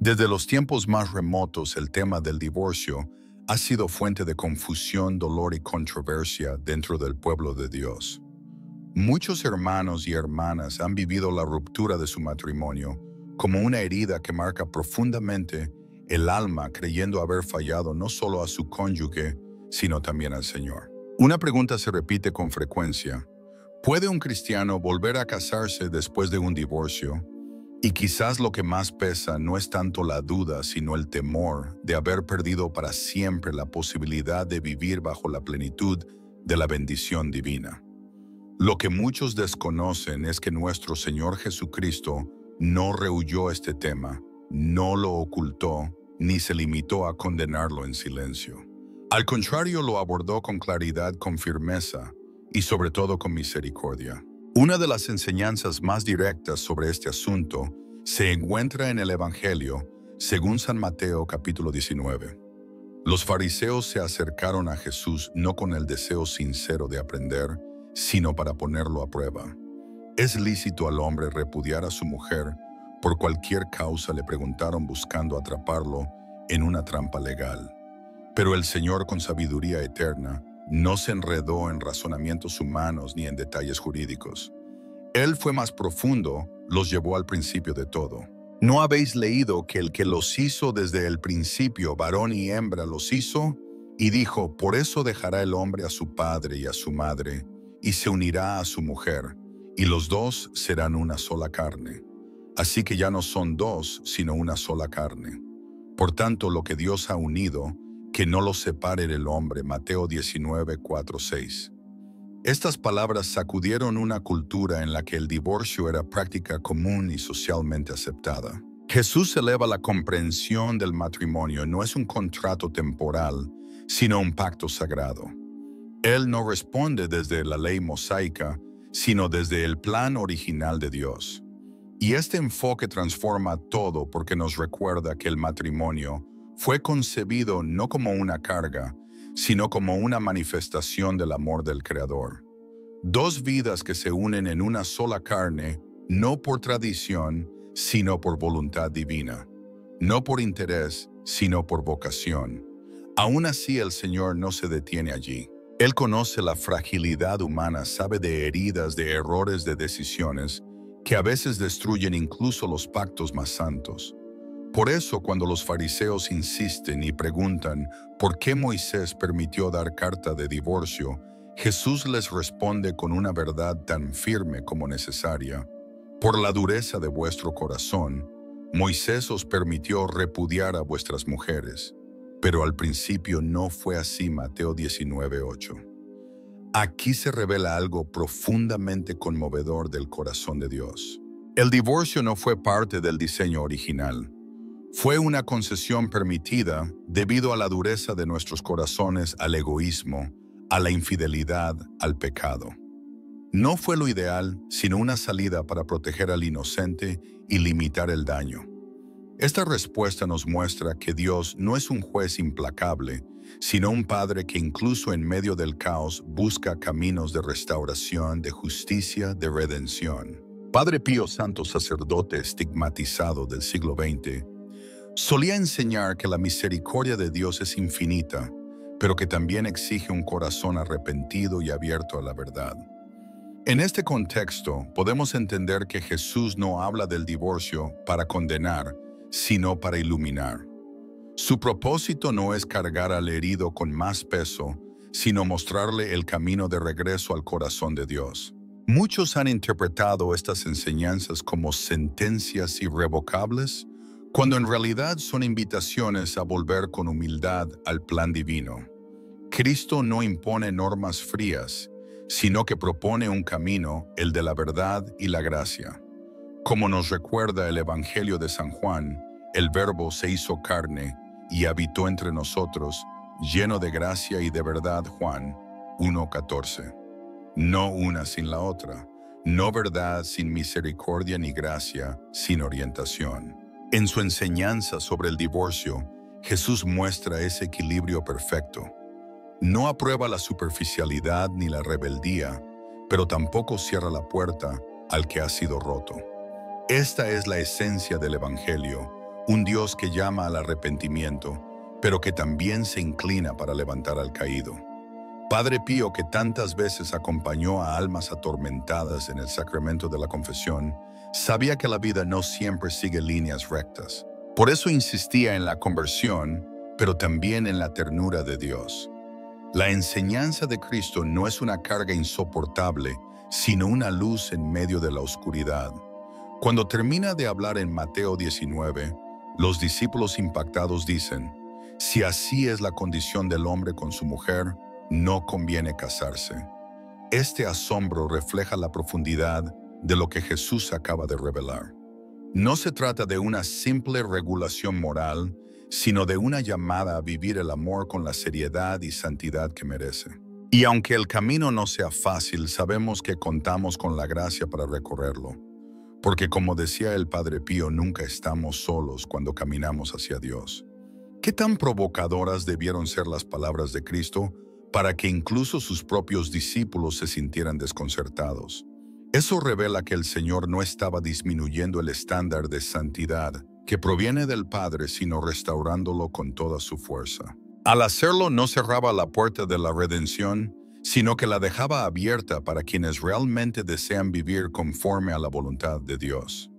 Desde los tiempos más remotos, el tema del divorcio ha sido fuente de confusión, dolor y controversia dentro del pueblo de Dios. Muchos hermanos y hermanas han vivido la ruptura de su matrimonio como una herida que marca profundamente el alma, creyendo haber fallado no solo a su cónyuge, sino también al Señor. Una pregunta se repite con frecuencia: ¿puede un cristiano volver a casarse después de un divorcio? Y quizás lo que más pesa no es tanto la duda, sino el temor de haber perdido para siempre la posibilidad de vivir bajo la plenitud de la bendición divina. Lo que muchos desconocen es que nuestro Señor Jesucristo no rehuyó este tema, no lo ocultó, ni se limitó a condenarlo en silencio. Al contrario, lo abordó con claridad, con firmeza y sobre todo con misericordia. Una de las enseñanzas más directas sobre este asunto se encuentra en el Evangelio, según San Mateo capítulo 19. Los fariseos se acercaron a Jesús no con el deseo sincero de aprender, sino para ponerlo a prueba. ¿Es lícito al hombre repudiar a su mujer? Por cualquier causa le preguntaron, buscando atraparlo en una trampa legal. Pero el Señor, con sabiduría eterna, no se enredó en razonamientos humanos ni en detalles jurídicos. Él fue más profundo, los llevó al principio de todo. ¿No habéis leído que el que los hizo desde el principio, varón y hembra los hizo? Y dijo: por eso dejará el hombre a su padre y a su madre, y se unirá a su mujer, y los dos serán una sola carne. Así que ya no son dos, sino una sola carne. Por tanto, lo que Dios ha unido, que no lo separe el hombre. Mateo 19, 4, 6. Estas palabras sacudieron una cultura en la que el divorcio era práctica común y socialmente aceptada. Jesús eleva la comprensión del matrimonio. No es un contrato temporal, sino un pacto sagrado. Él no responde desde la ley mosaica, sino desde el plan original de Dios. Y este enfoque transforma todo, porque nos recuerda que el matrimonio fue concebido no como una carga, sino como una manifestación del amor del Creador. Dos vidas que se unen en una sola carne, no por tradición, sino por voluntad divina. No por interés, sino por vocación. Aún así, el Señor no se detiene allí. Él conoce la fragilidad humana, sabe de heridas, de errores, de decisiones, que a veces destruyen incluso los pactos más santos. Por eso, cuando los fariseos insisten y preguntan por qué Moisés permitió dar carta de divorcio, Jesús les responde con una verdad tan firme como necesaria: por la dureza de vuestro corazón, Moisés os permitió repudiar a vuestras mujeres, pero al principio no fue así. Mateo 19, 8. Aquí se revela algo profundamente conmovedor del corazón de Dios. El divorcio no fue parte del diseño original. Fue una concesión permitida debido a la dureza de nuestros corazones, al egoísmo, a la infidelidad, al pecado. No fue lo ideal, sino una salida para proteger al inocente y limitar el daño. Esta respuesta nos muestra que Dios no es un juez implacable, sino un Padre que incluso en medio del caos busca caminos de restauración, de justicia, de redención. Padre Pío, santo sacerdote estigmatizado del siglo XX, solía enseñar que la misericordia de Dios es infinita, pero que también exige un corazón arrepentido y abierto a la verdad. En este contexto, podemos entender que Jesús no habla del divorcio para condenar, sino para iluminar. Su propósito no es cargar al herido con más peso, sino mostrarle el camino de regreso al corazón de Dios. Muchos han interpretado estas enseñanzas como sentencias irrevocables, cuando en realidad son invitaciones a volver con humildad al plan divino. Cristo no impone normas frías, sino que propone un camino, el de la verdad y la gracia. Como nos recuerda el Evangelio de San Juan, el Verbo se hizo carne y habitó entre nosotros, lleno de gracia y de verdad. Juan 1:14. No una sin la otra, no verdad sin misericordia, ni gracia sin orientación. En su enseñanza sobre el divorcio, Jesús muestra ese equilibrio perfecto. No aprueba la superficialidad ni la rebeldía, pero tampoco cierra la puerta al que ha sido roto. Esta es la esencia del Evangelio, un Dios que llama al arrepentimiento, pero que también se inclina para levantar al caído. Padre Pío, que tantas veces acompañó a almas atormentadas en el sacramento de la confesión, sabía que la vida no siempre sigue líneas rectas. Por eso insistía en la conversión, pero también en la ternura de Dios. La enseñanza de Cristo no es una carga insoportable, sino una luz en medio de la oscuridad. Cuando termina de hablar en Mateo 19, los discípulos impactados dicen: si así es la condición del hombre con su mujer, no conviene casarse. Este asombro refleja la profundidad de lo que Jesús acaba de revelar. No se trata de una simple regulación moral, sino de una llamada a vivir el amor con la seriedad y santidad que merece. Y aunque el camino no sea fácil, sabemos que contamos con la gracia para recorrerlo. Porque como decía el Padre Pío, nunca estamos solos cuando caminamos hacia Dios. ¿Qué tan provocadoras debieron ser las palabras de Cristo para que incluso sus propios discípulos se sintieran desconcertados? Eso revela que el Señor no estaba disminuyendo el estándar de santidad que proviene del Padre, sino restaurándolo con toda su fuerza. Al hacerlo, no cerraba la puerta de la redención, sino que la dejaba abierta para quienes realmente desean vivir conforme a la voluntad de Dios.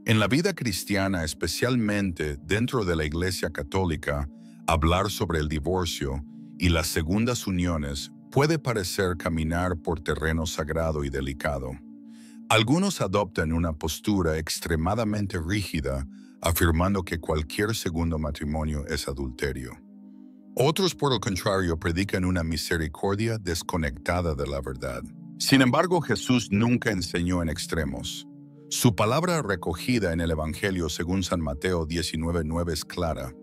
En la vida cristiana, especialmente dentro de la Iglesia Católica, hablar sobre el divorcio y las segundas uniones puede parecer caminar por terreno sagrado y delicado. Algunos adoptan una postura extremadamente rígida, afirmando que cualquier segundo matrimonio es adulterio. Otros, por el contrario, predican una misericordia desconectada de la verdad. Sin embargo, Jesús nunca enseñó en extremos. Su palabra recogida en el Evangelio según San Mateo 19:9 es clara: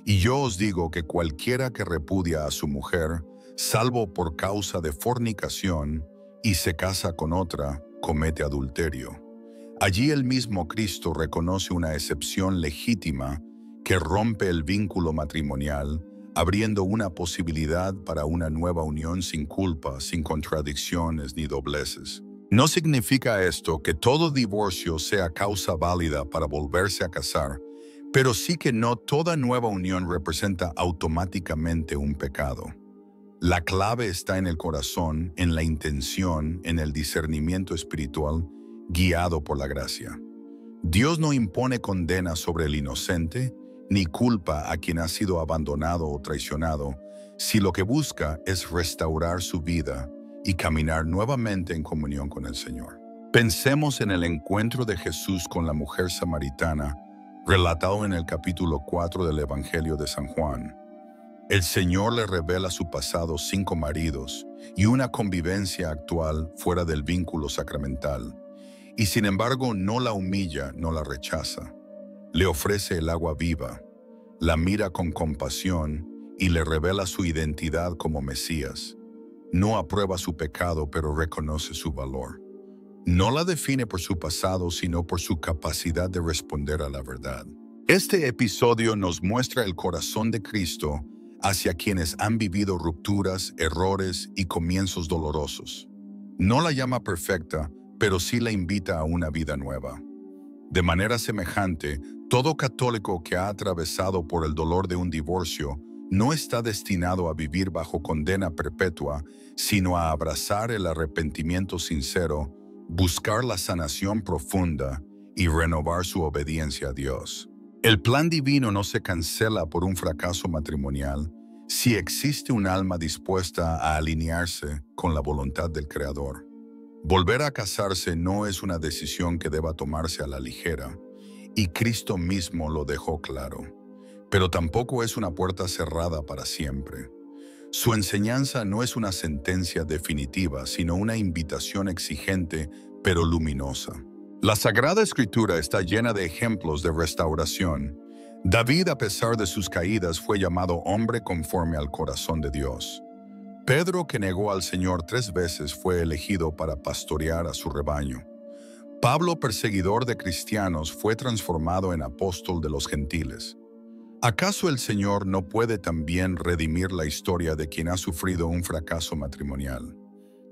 y yo os digo que cualquiera que repudia a su mujer, salvo por causa de fornicación, y se casa con otra, comete adulterio. Allí el mismo Cristo reconoce una excepción legítima que rompe el vínculo matrimonial, abriendo una posibilidad para una nueva unión sin culpa, sin contradicciones ni dobleces. No significa esto que todo divorcio sea causa válida para volverse a casar, pero sí que no toda nueva unión representa automáticamente un pecado. La clave está en el corazón, en la intención, en el discernimiento espiritual, guiado por la gracia. Dios no impone condena sobre el inocente, ni culpa a quien ha sido abandonado o traicionado, si lo que busca es restaurar su vida y caminar nuevamente en comunión con el Señor. Pensemos en el encuentro de Jesús con la mujer samaritana, relatado en el capítulo 4 del Evangelio de San Juan. El Señor le revela su pasado 5 maridos y una convivencia actual fuera del vínculo sacramental. Y sin embargo no la humilla, no la rechaza. Le ofrece el agua viva, la mira con compasión y le revela su identidad como Mesías. No aprueba su pecado, pero reconoce su valor. No la define por su pasado, sino por su capacidad de responder a la verdad. Este episodio nos muestra el corazón de Cristo hacia quienes han vivido rupturas, errores y comienzos dolorosos. No la llama perfecta, pero sí la invita a una vida nueva. De manera semejante, todo católico que ha atravesado por el dolor de un divorcio no está destinado a vivir bajo condena perpetua, sino a abrazar el arrepentimiento sincero, buscar la sanación profunda y renovar su obediencia a Dios. El plan divino no se cancela por un fracaso matrimonial si existe un alma dispuesta a alinearse con la voluntad del Creador. Volver a casarse no es una decisión que deba tomarse a la ligera, y Cristo mismo lo dejó claro. Pero tampoco es una puerta cerrada para siempre. Su enseñanza no es una sentencia definitiva, sino una invitación exigente pero luminosa. La Sagrada Escritura está llena de ejemplos de restauración. David, a pesar de sus caídas, fue llamado hombre conforme al corazón de Dios. Pedro, que negó al Señor 3 veces, fue elegido para pastorear a su rebaño. Pablo, perseguidor de cristianos, fue transformado en apóstol de los gentiles. ¿Acaso el Señor no puede también redimir la historia de quien ha sufrido un fracaso matrimonial?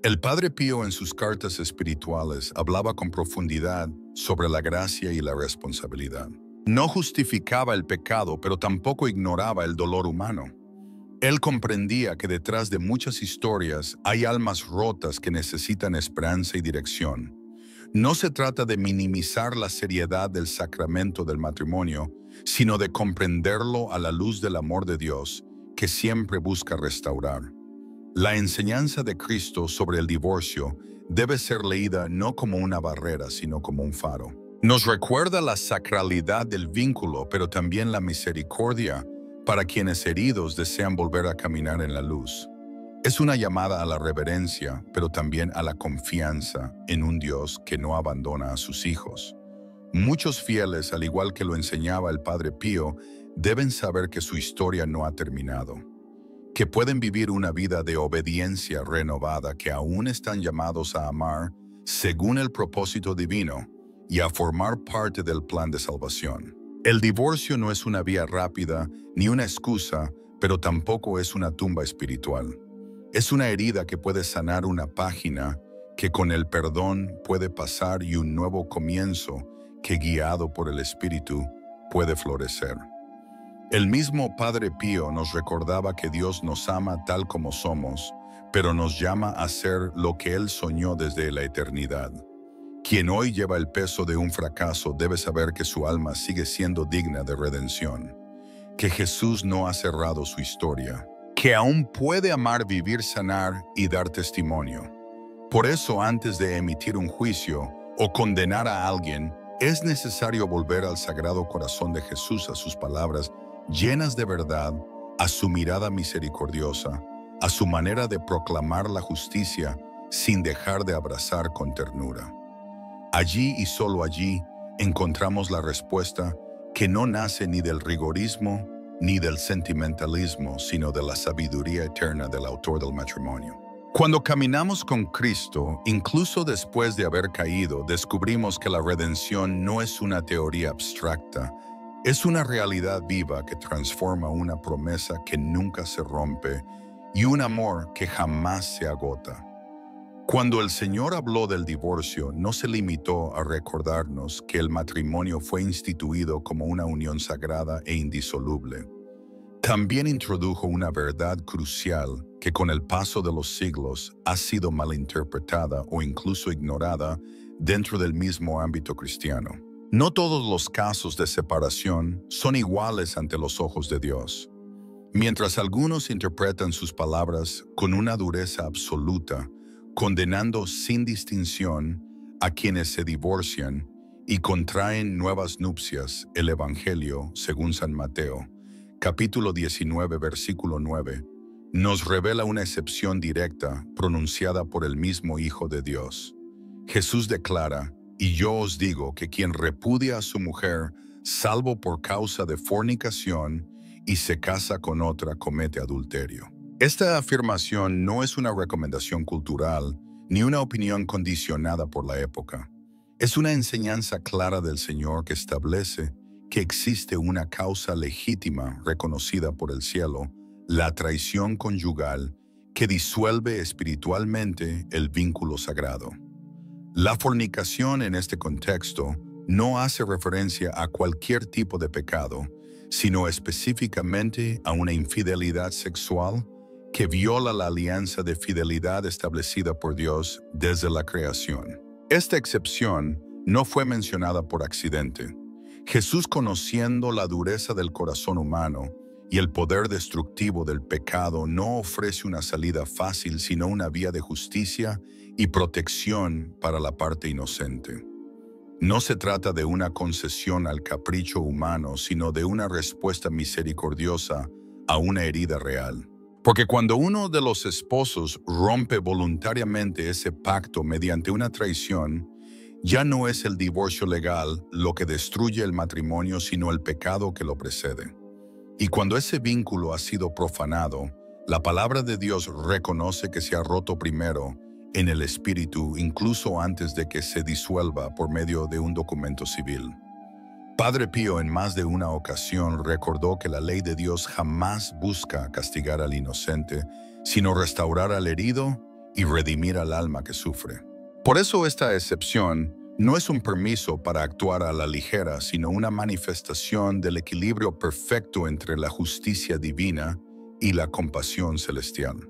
El Padre Pío en sus cartas espirituales hablaba con profundidad sobre la gracia y la responsabilidad. No justificaba el pecado, pero tampoco ignoraba el dolor humano. Él comprendía que detrás de muchas historias hay almas rotas que necesitan esperanza y dirección. No se trata de minimizar la seriedad del sacramento del matrimonio, sino de comprenderlo a la luz del amor de Dios, que siempre busca restaurar. La enseñanza de Cristo sobre el divorcio debe ser leída no como una barrera, sino como un faro. Nos recuerda la sacralidad del vínculo, pero también la misericordia para quienes heridos desean volver a caminar en la luz. Es una llamada a la reverencia, pero también a la confianza en un Dios que no abandona a sus hijos. Muchos fieles, al igual que lo enseñaba el Padre Pío, deben saber que su historia no ha terminado, que pueden vivir una vida de obediencia renovada, que aún están llamados a amar según el propósito divino y a formar parte del plan de salvación. El divorcio no es una vía rápida ni una excusa, pero tampoco es una tumba espiritual. Es una herida que puede sanar, una página que con el perdón puede pasar y un nuevo comienzo que, guiado por el Espíritu, puede florecer. El mismo Padre Pío nos recordaba que Dios nos ama tal como somos, pero nos llama a ser lo que Él soñó desde la eternidad. Quien hoy lleva el peso de un fracaso debe saber que su alma sigue siendo digna de redención, que Jesús no ha cerrado su historia, que aún puede amar, vivir, sanar y dar testimonio. Por eso, antes de emitir un juicio o condenar a alguien, es necesario volver al Sagrado Corazón de Jesús, a sus palabras llenas de verdad, a su mirada misericordiosa, a su manera de proclamar la justicia sin dejar de abrazar con ternura. Allí y solo allí encontramos la respuesta que no nace ni del rigorismo ni del sentimentalismo, sino de la sabiduría eterna del autor del matrimonio. Cuando caminamos con Cristo, incluso después de haber caído, descubrimos que la redención no es una teoría abstracta, es una realidad viva que transforma una promesa que nunca se rompe y un amor que jamás se agota. Cuando el Señor habló del divorcio, no se limitó a recordarnos que el matrimonio fue instituido como una unión sagrada e indisoluble. También introdujo una verdad crucial que con el paso de los siglos ha sido malinterpretada o incluso ignorada dentro del mismo ámbito cristiano. No todos los casos de separación son iguales ante los ojos de Dios. Mientras algunos interpretan sus palabras con una dureza absoluta, condenando sin distinción a quienes se divorcian y contraen nuevas nupcias, el Evangelio, según San Mateo, capítulo 19, versículo 9, nos revela una excepción directa pronunciada por el mismo Hijo de Dios. Jesús declara: «Y yo os digo que quien repudia a su mujer, salvo por causa de fornicación, y se casa con otra, comete adulterio». Esta afirmación no es una recomendación cultural ni una opinión condicionada por la época. Es una enseñanza clara del Señor que establece que existe una causa legítima reconocida por el cielo, la traición conyugal, que disuelve espiritualmente el vínculo sagrado. La fornicación en este contexto no hace referencia a cualquier tipo de pecado, sino específicamente a una infidelidad sexual que viola la alianza de fidelidad establecida por Dios desde la creación. Esta excepción no fue mencionada por accidente. Jesús, conociendo la dureza del corazón humano y el poder destructivo del pecado, no ofrece una salida fácil, sino una vía de justicia y protección para la parte inocente. No se trata de una concesión al capricho humano, sino de una respuesta misericordiosa a una herida real. Porque cuando uno de los esposos rompe voluntariamente ese pacto mediante una traición, ya no es el divorcio legal lo que destruye el matrimonio, sino el pecado que lo precede. Y cuando ese vínculo ha sido profanado, la palabra de Dios reconoce que se ha roto primero en el espíritu, incluso antes de que se disuelva por medio de un documento civil. Padre Pío en más de una ocasión recordó que la ley de Dios jamás busca castigar al inocente, sino restaurar al herido y redimir al alma que sufre. Por eso esta excepción No es un permiso para actuar a la ligera, sino una manifestación del equilibrio perfecto entre la justicia divina y la compasión celestial.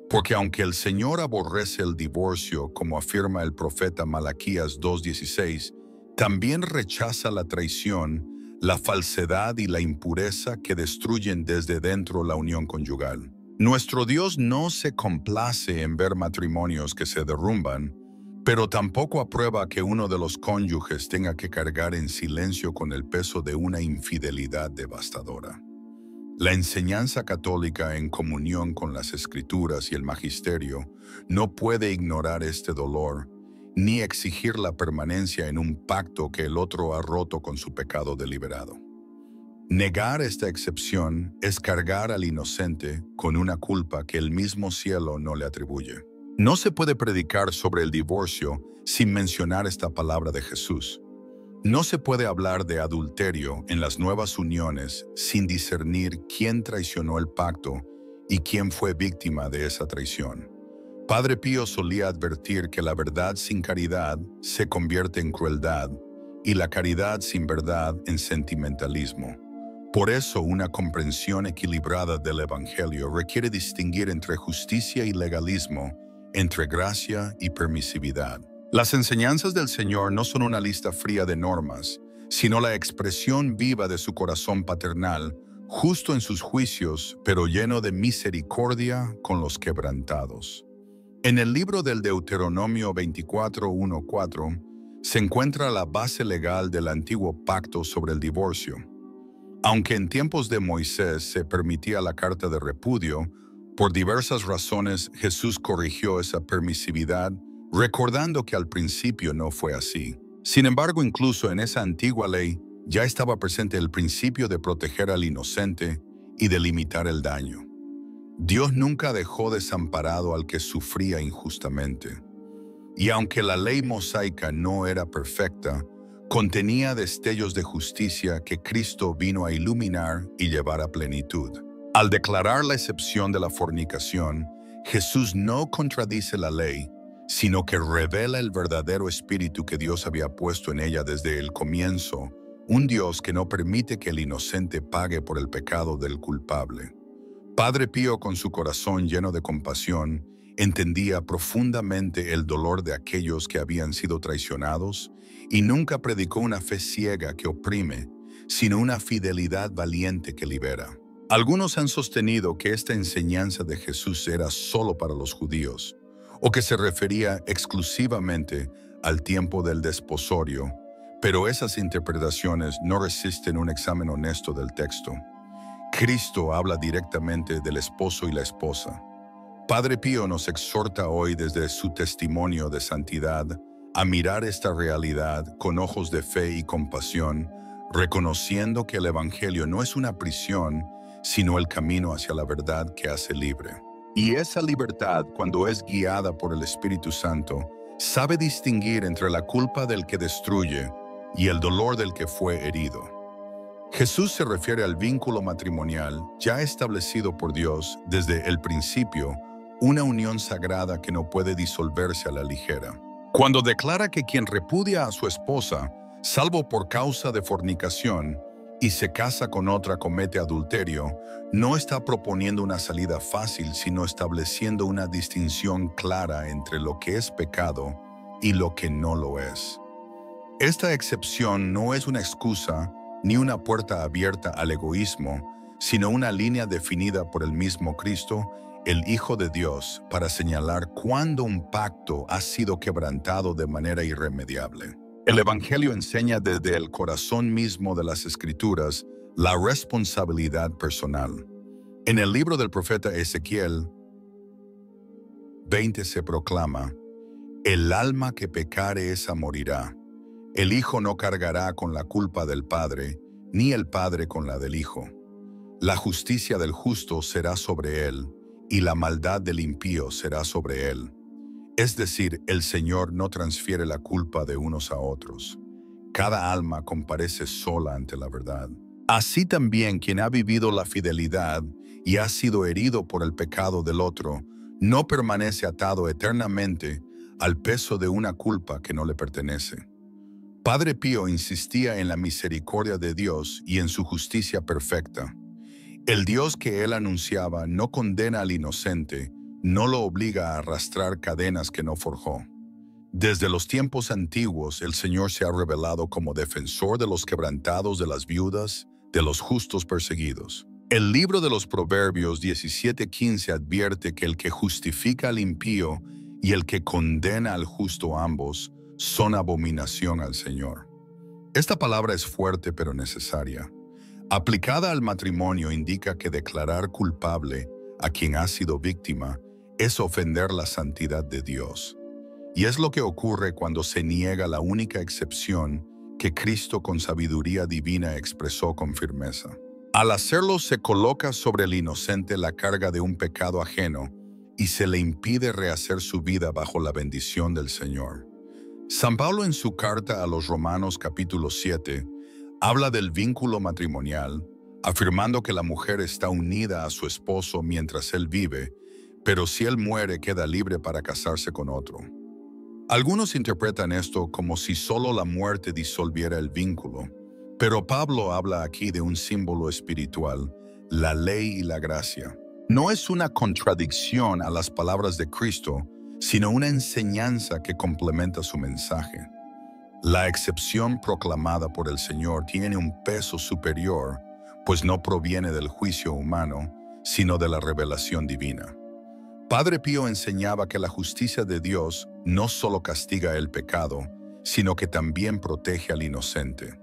Porque aunque el Señor aborrece el divorcio, como afirma el profeta Malaquías 2:16, también rechaza la traición, la falsedad y la impureza que destruyen desde dentro la unión conyugal. Nuestro Dios no se complace en ver matrimonios que se derrumban, pero tampoco aprueba que uno de los cónyuges tenga que cargar en silencio con el peso de una infidelidad devastadora. La enseñanza católica en comunión con las Escrituras y el Magisterio no puede ignorar este dolor, ni exigir la permanencia en un pacto que el otro ha roto con su pecado deliberado. Negar esta excepción es cargar al inocente con una culpa que el mismo cielo no le atribuye. No se puede predicar sobre el divorcio sin mencionar esta palabra de Jesús. No se puede hablar de adulterio en las nuevas uniones sin discernir quién traicionó el pacto y quién fue víctima de esa traición. Padre Pío solía advertir que la verdad sin caridad se convierte en crueldad y la caridad sin verdad en sentimentalismo. Por eso, una comprensión equilibrada del Evangelio requiere distinguir entre justicia y legalismo, entre gracia y permisividad. Las enseñanzas del Señor no son una lista fría de normas, sino la expresión viva de su corazón paternal, justo en sus juicios, pero lleno de misericordia con los quebrantados. En el libro del Deuteronomio 24:1-4 se encuentra la base legal del antiguo pacto sobre el divorcio. Aunque en tiempos de Moisés se permitía la carta de repudio, por diversas razones Jesús corrigió esa permisividad, recordando que al principio no fue así. Sin embargo, incluso en esa antigua ley ya estaba presente el principio de proteger al inocente y de limitar el daño. Dios nunca dejó desamparado al que sufría injustamente. Y aunque la ley mosaica no era perfecta, contenía destellos de justicia que Cristo vino a iluminar y llevar a plenitud. Al declarar la excepción de la fornicación, Jesús no contradice la ley, sino que revela el verdadero espíritu que Dios había puesto en ella desde el comienzo, un Dios que no permite que el inocente pague por el pecado del culpable. Padre Pío, con su corazón lleno de compasión, entendía profundamente el dolor de aquellos que habían sido traicionados y nunca predicó una fe ciega que oprime, sino una fidelidad valiente que libera. Algunos han sostenido que esta enseñanza de Jesús era solo para los judíos, o que se refería exclusivamente al tiempo del desposorio, pero esas interpretaciones no resisten un examen honesto del texto. Cristo habla directamente del esposo y la esposa. Padre Pío nos exhorta hoy desde su testimonio de santidad a mirar esta realidad con ojos de fe y compasión, reconociendo que el Evangelio no es una prisión, sino el camino hacia la verdad que hace libre. Y esa libertad, cuando es guiada por el Espíritu Santo, sabe distinguir entre la culpa del que destruye y el dolor del que fue herido. Jesús se refiere al vínculo matrimonial ya establecido por Dios desde el principio, una unión sagrada que no puede disolverse a la ligera. Cuando declara que quien repudia a su esposa, salvo por causa de fornicación, y se casa con otra comete adulterio, no está proponiendo una salida fácil, sino estableciendo una distinción clara entre lo que es pecado y lo que no lo es. Esta excepción no es una excusa ni una puerta abierta al egoísmo, sino una línea definida por el mismo Cristo, el Hijo de Dios, para señalar cuándo un pacto ha sido quebrantado de manera irremediable. El Evangelio enseña desde el corazón mismo de las Escrituras la responsabilidad personal. En el libro del profeta Ezequiel 20 se proclama: el alma que pecare esa morirá. El hijo no cargará con la culpa del padre, ni el padre con la del hijo. La justicia del justo será sobre él, y la maldad del impío será sobre él. Es decir, el Señor no transfiere la culpa de unos a otros. Cada alma comparece sola ante la verdad. Así también quien ha vivido la fidelidad y ha sido herido por el pecado del otro, no permanece atado eternamente al peso de una culpa que no le pertenece. Padre Pío insistía en la misericordia de Dios y en su justicia perfecta. El Dios que él anunciaba no condena al inocente, no lo obliga a arrastrar cadenas que no forjó. Desde los tiempos antiguos, el Señor se ha revelado como defensor de los quebrantados, de las viudas, de los justos perseguidos. El libro de los Proverbios 17:15 advierte que el que justifica al impío y el que condena al justo ambos son abominación al Señor. Esta palabra es fuerte pero necesaria. Aplicada al matrimonio indica que declarar culpable a quien ha sido víctima es ofender la santidad de Dios. Y es lo que ocurre cuando se niega la única excepción que Cristo con sabiduría divina expresó con firmeza. Al hacerlo se coloca sobre el inocente la carga de un pecado ajeno y se le impide rehacer su vida bajo la bendición del Señor. San Pablo en su carta a los Romanos capítulo 7 habla del vínculo matrimonial, afirmando que la mujer está unida a su esposo mientras él vive, pero si él muere queda libre para casarse con otro. Algunos interpretan esto como si solo la muerte disolviera el vínculo, pero Pablo habla aquí de un símbolo espiritual, la ley y la gracia. No es una contradicción a las palabras de Cristo, sino una enseñanza que complementa su mensaje. La excepción proclamada por el Señor tiene un peso superior, pues no proviene del juicio humano, sino de la revelación divina. Padre Pío enseñaba que la justicia de Dios no solo castiga el pecado, sino que también protege al inocente.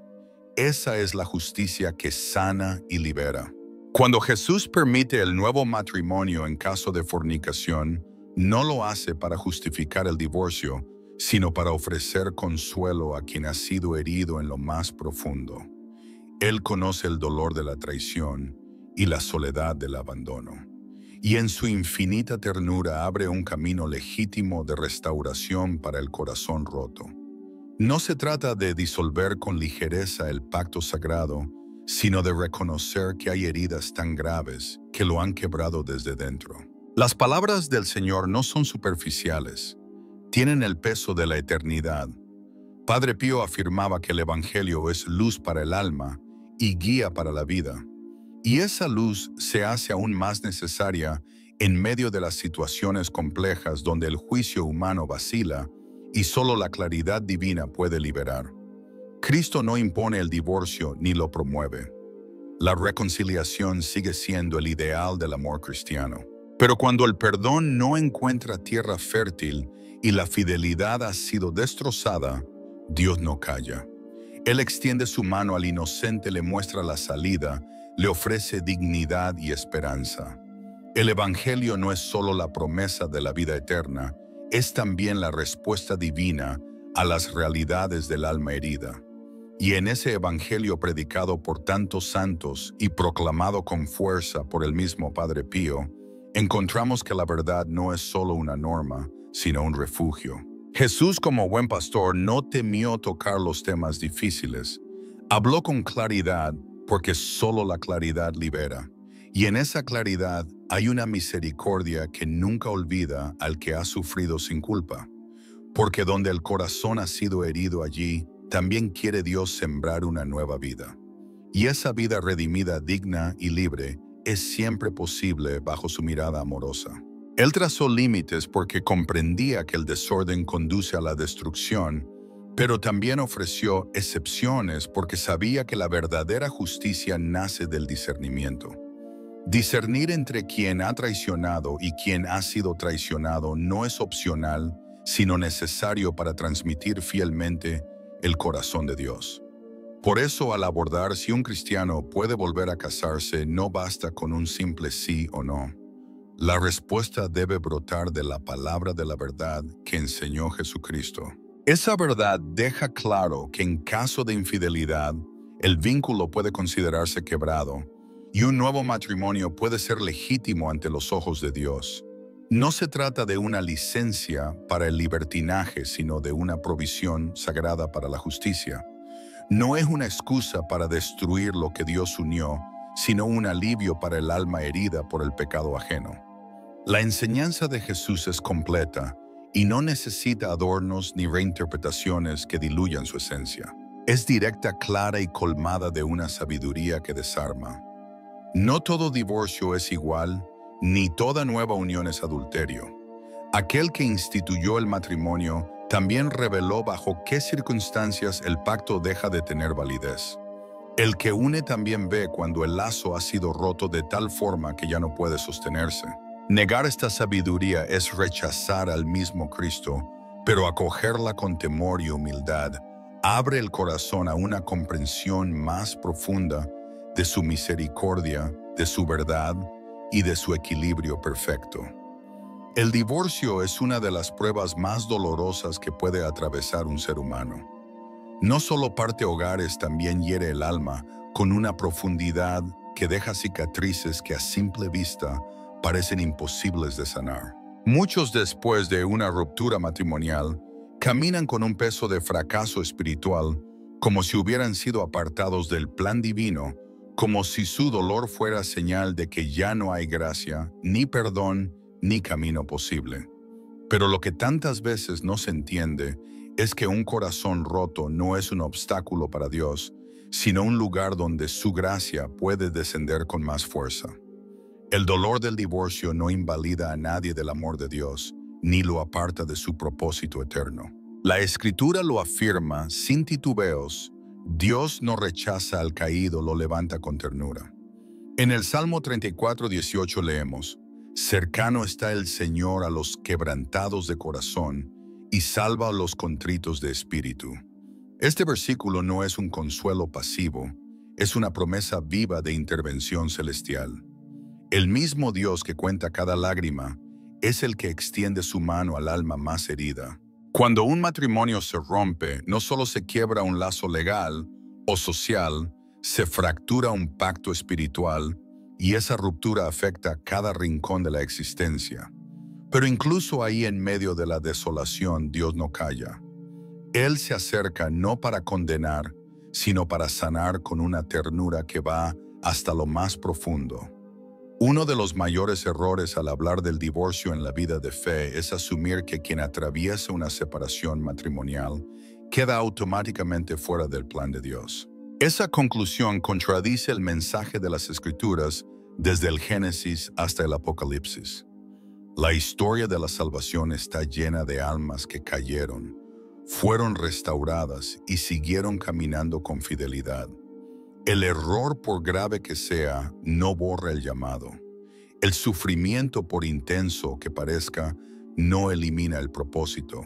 Esa es la justicia que sana y libera. Cuando Jesús permite el nuevo matrimonio en caso de fornicación, no lo hace para justificar el divorcio, sino para ofrecer consuelo a quien ha sido herido en lo más profundo. Él conoce el dolor de la traición y la soledad del abandono, y en su infinita ternura abre un camino legítimo de restauración para el corazón roto. No se trata de disolver con ligereza el pacto sagrado, sino de reconocer que hay heridas tan graves que lo han quebrado desde dentro. Las palabras del Señor no son superficiales, tienen el peso de la eternidad. Padre Pío afirmaba que el Evangelio es luz para el alma y guía para la vida. Y esa luz se hace aún más necesaria en medio de las situaciones complejas donde el juicio humano vacila y solo la claridad divina puede liberar. Cristo no impone el divorcio ni lo promueve. La reconciliación sigue siendo el ideal del amor cristiano. Pero cuando el perdón no encuentra tierra fértil y la fidelidad ha sido destrozada, Dios no calla. Él extiende su mano al inocente, le muestra la salida, le ofrece dignidad y esperanza. El Evangelio no es solo la promesa de la vida eterna, es también la respuesta divina a las realidades del alma herida. Y en ese Evangelio predicado por tantos santos y proclamado con fuerza por el mismo Padre Pío, encontramos que la verdad no es solo una norma, sino un refugio. Jesús, como buen pastor, no temió tocar los temas difíciles. Habló con claridad porque solo la claridad libera. Y en esa claridad hay una misericordia que nunca olvida al que ha sufrido sin culpa. Porque donde el corazón ha sido herido allí, también quiere Dios sembrar una nueva vida. Y esa vida redimida, digna y libre es siempre posible bajo su mirada amorosa. Él trazó límites porque comprendía que el desorden conduce a la destrucción, pero también ofreció excepciones porque sabía que la verdadera justicia nace del discernimiento. Discernir entre quien ha traicionado y quien ha sido traicionado no es opcional, sino necesario para transmitir fielmente el corazón de Dios. Por eso, al abordar si un cristiano puede volver a casarse, no basta con un simple sí o no. La respuesta debe brotar de la palabra de la verdad que enseñó Jesucristo. Esa verdad deja claro que en caso de infidelidad, el vínculo puede considerarse quebrado y un nuevo matrimonio puede ser legítimo ante los ojos de Dios. No se trata de una licencia para el libertinaje, sino de una provisión sagrada para la justicia. No es una excusa para destruir lo que Dios unió, sino un alivio para el alma herida por el pecado ajeno. La enseñanza de Jesús es completa y no necesita adornos ni reinterpretaciones que diluyan su esencia. Es directa, clara y colmada de una sabiduría que desarma. No todo divorcio es igual, ni toda nueva unión es adulterio. Aquel que instituyó el matrimonio también reveló bajo qué circunstancias el pacto deja de tener validez. El que une también ve cuando el lazo ha sido roto de tal forma que ya no puede sostenerse. Negar esta sabiduría es rechazar al mismo Cristo, pero acogerla con temor y humildad abre el corazón a una comprensión más profunda de su misericordia, de su verdad y de su equilibrio perfecto. El divorcio es una de las pruebas más dolorosas que puede atravesar un ser humano. No solo parte hogares, también hiere el alma con una profundidad que deja cicatrices que a simple vista parecen imposibles de sanar. Muchos después de una ruptura matrimonial caminan con un peso de fracaso espiritual, como si hubieran sido apartados del plan divino, como si su dolor fuera señal de que ya no hay gracia, ni perdón, ni camino posible. Pero lo que tantas veces no se entiende es que un corazón roto no es un obstáculo para Dios, sino un lugar donde su gracia puede descender con más fuerza. El dolor del divorcio no invalida a nadie del amor de Dios, ni lo aparta de su propósito eterno. La Escritura lo afirma sin titubeos: Dios no rechaza al caído, lo levanta con ternura. En el Salmo 34:18 leemos: cercano está el Señor a los quebrantados de corazón y salva a los contritos de espíritu. Este versículo no es un consuelo pasivo, es una promesa viva de intervención celestial. El mismo Dios que cuenta cada lágrima es el que extiende su mano al alma más herida. Cuando un matrimonio se rompe, no solo se quiebra un lazo legal o social, se fractura un pacto espiritual y esa ruptura afecta cada rincón de la existencia. Pero incluso ahí en medio de la desolación, Dios no calla. Él se acerca no para condenar, sino para sanar con una ternura que va hasta lo más profundo. Uno de los mayores errores al hablar del divorcio en la vida de fe es asumir que quien atraviesa una separación matrimonial queda automáticamente fuera del plan de Dios. Esa conclusión contradice el mensaje de las Escrituras desde el Génesis hasta el Apocalipsis. La historia de la salvación está llena de almas que cayeron, fueron restauradas y siguieron caminando con fidelidad. El error, por grave que sea, no borra el llamado. El sufrimiento, por intenso que parezca, no elimina el propósito.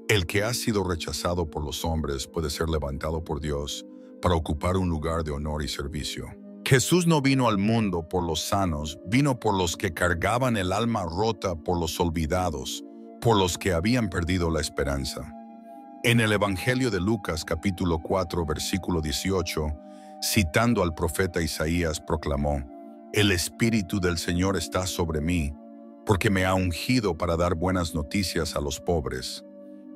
El que ha sido rechazado por los hombres puede ser levantado por Dios para ocupar un lugar de honor y servicio. Jesús no vino al mundo por los sanos, vino por los que cargaban el alma rota, por los olvidados, por los que habían perdido la esperanza. En el Evangelio de Lucas, capítulo 4, versículo 18, citando al profeta Isaías, proclamó: el Espíritu del Señor está sobre mí, porque me ha ungido para dar buenas noticias a los pobres.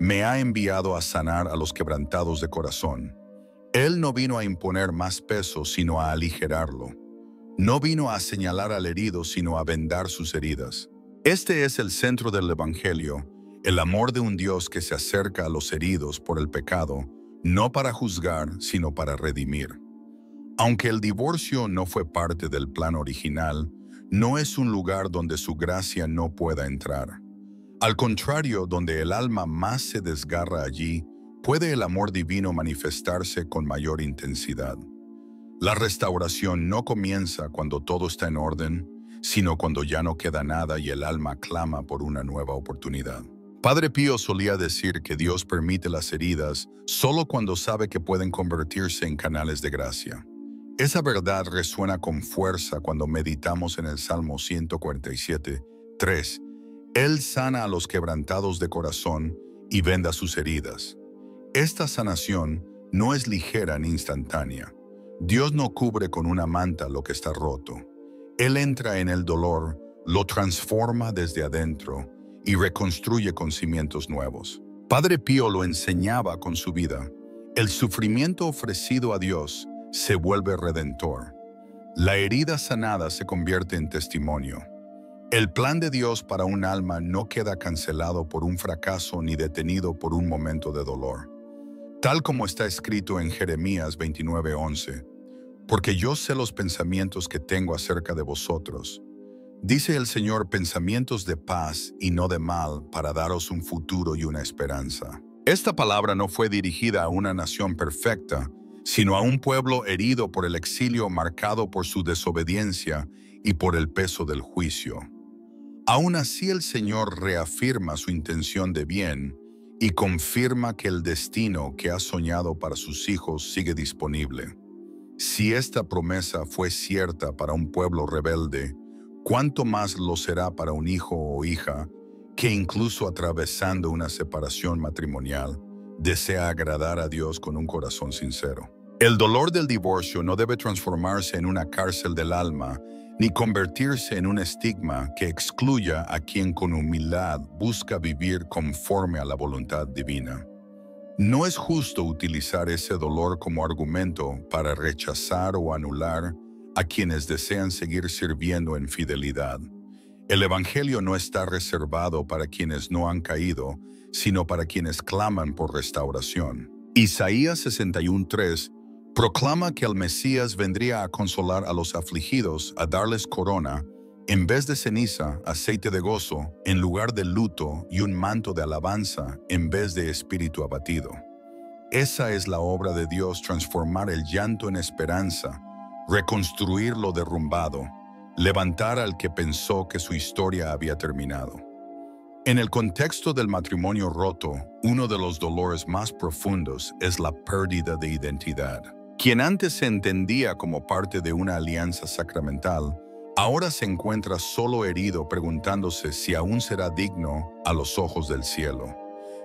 Me ha enviado a sanar a los quebrantados de corazón. Él no vino a imponer más peso, sino a aligerarlo. No vino a señalar al herido, sino a vendar sus heridas. Este es el centro del Evangelio, el amor de un Dios que se acerca a los heridos por el pecado, no para juzgar, sino para redimir. Aunque el divorcio no fue parte del plan original, no es un lugar donde su gracia no pueda entrar. Al contrario, donde el alma más se desgarra allí, puede el amor divino manifestarse con mayor intensidad. La restauración no comienza cuando todo está en orden, sino cuando ya no queda nada y el alma clama por una nueva oportunidad. Padre Pío solía decir que Dios permite las heridas solo cuando sabe que pueden convertirse en canales de gracia. Esa verdad resuena con fuerza cuando meditamos en el Salmo 147:3. Él sana a los quebrantados de corazón y venda sus heridas. Esta sanación no es ligera ni instantánea. Dios no cubre con una manta lo que está roto. Él entra en el dolor, lo transforma desde adentro y reconstruye con cimientos nuevos. Padre Pío lo enseñaba con su vida. El sufrimiento ofrecido a Dios se vuelve redentor. La herida sanada se convierte en testimonio. El plan de Dios para un alma no queda cancelado por un fracaso ni detenido por un momento de dolor. Tal como está escrito en Jeremías 29:11, porque yo sé los pensamientos que tengo acerca de vosotros, dice el Señor, pensamientos de paz y no de mal, para daros un futuro y una esperanza. Esta palabra no fue dirigida a una nación perfecta, sino a un pueblo herido por el exilio, marcado por su desobediencia y por el peso del juicio. Aún así, el Señor reafirma su intención de bien y confirma que el destino que ha soñado para sus hijos sigue disponible. Si esta promesa fue cierta para un pueblo rebelde, ¿cuánto más lo será para un hijo o hija que, incluso atravesando una separación matrimonial, desea agradar a Dios con un corazón sincero? El dolor del divorcio no debe transformarse en una cárcel del alma, ni convertirse en un estigma que excluya a quien con humildad busca vivir conforme a la voluntad divina. No es justo utilizar ese dolor como argumento para rechazar o anular a quienes desean seguir sirviendo en fidelidad. El Evangelio no está reservado para quienes no han caído, sino para quienes claman por restauración. Isaías 61:3 proclama que el Mesías vendría a consolar a los afligidos, a darles corona, en vez de ceniza, aceite de gozo, en lugar de luto, y un manto de alabanza, en vez de espíritu abatido. Esa es la obra de Dios: transformar el llanto en esperanza, reconstruir lo derrumbado, levantar al que pensó que su historia había terminado. En el contexto del matrimonio roto, uno de los dolores más profundos es la pérdida de identidad. Quien antes se entendía como parte de una alianza sacramental, ahora se encuentra solo herido, preguntándose si aún será digno a los ojos del cielo.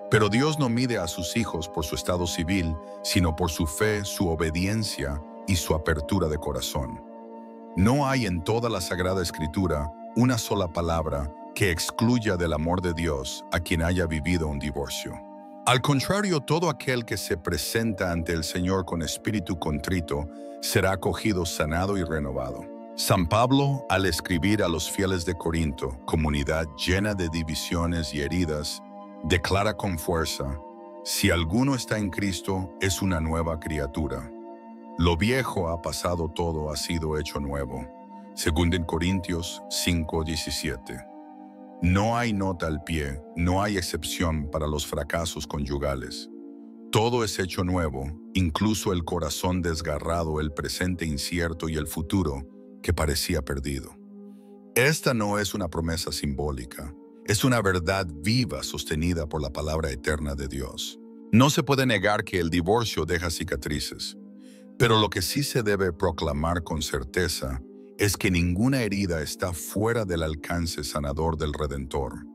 Pero Dios no mide a sus hijos por su estado civil, sino por su fe, su obediencia y su apertura de corazón. No hay en toda la Sagrada Escritura una sola palabra que excluya del amor de Dios a quien haya vivido un divorcio. Al contrario, todo aquel que se presenta ante el Señor con espíritu contrito será acogido, sanado y renovado. San Pablo, al escribir a los fieles de Corinto, comunidad llena de divisiones y heridas, declara con fuerza: si alguno está en Cristo, es una nueva criatura. Lo viejo ha pasado, todo ha sido hecho nuevo. 2 Corintios 5:17. No hay nota al pie, no hay excepción para los fracasos conyugales. Todo es hecho nuevo, incluso el corazón desgarrado, el presente incierto y el futuro que parecía perdido. Esta no es una promesa simbólica, es una verdad viva sostenida por la palabra eterna de Dios. No se puede negar que el divorcio deja cicatrices, pero lo que sí se debe proclamar con certeza es que ninguna herida está fuera del alcance sanador del Redentor.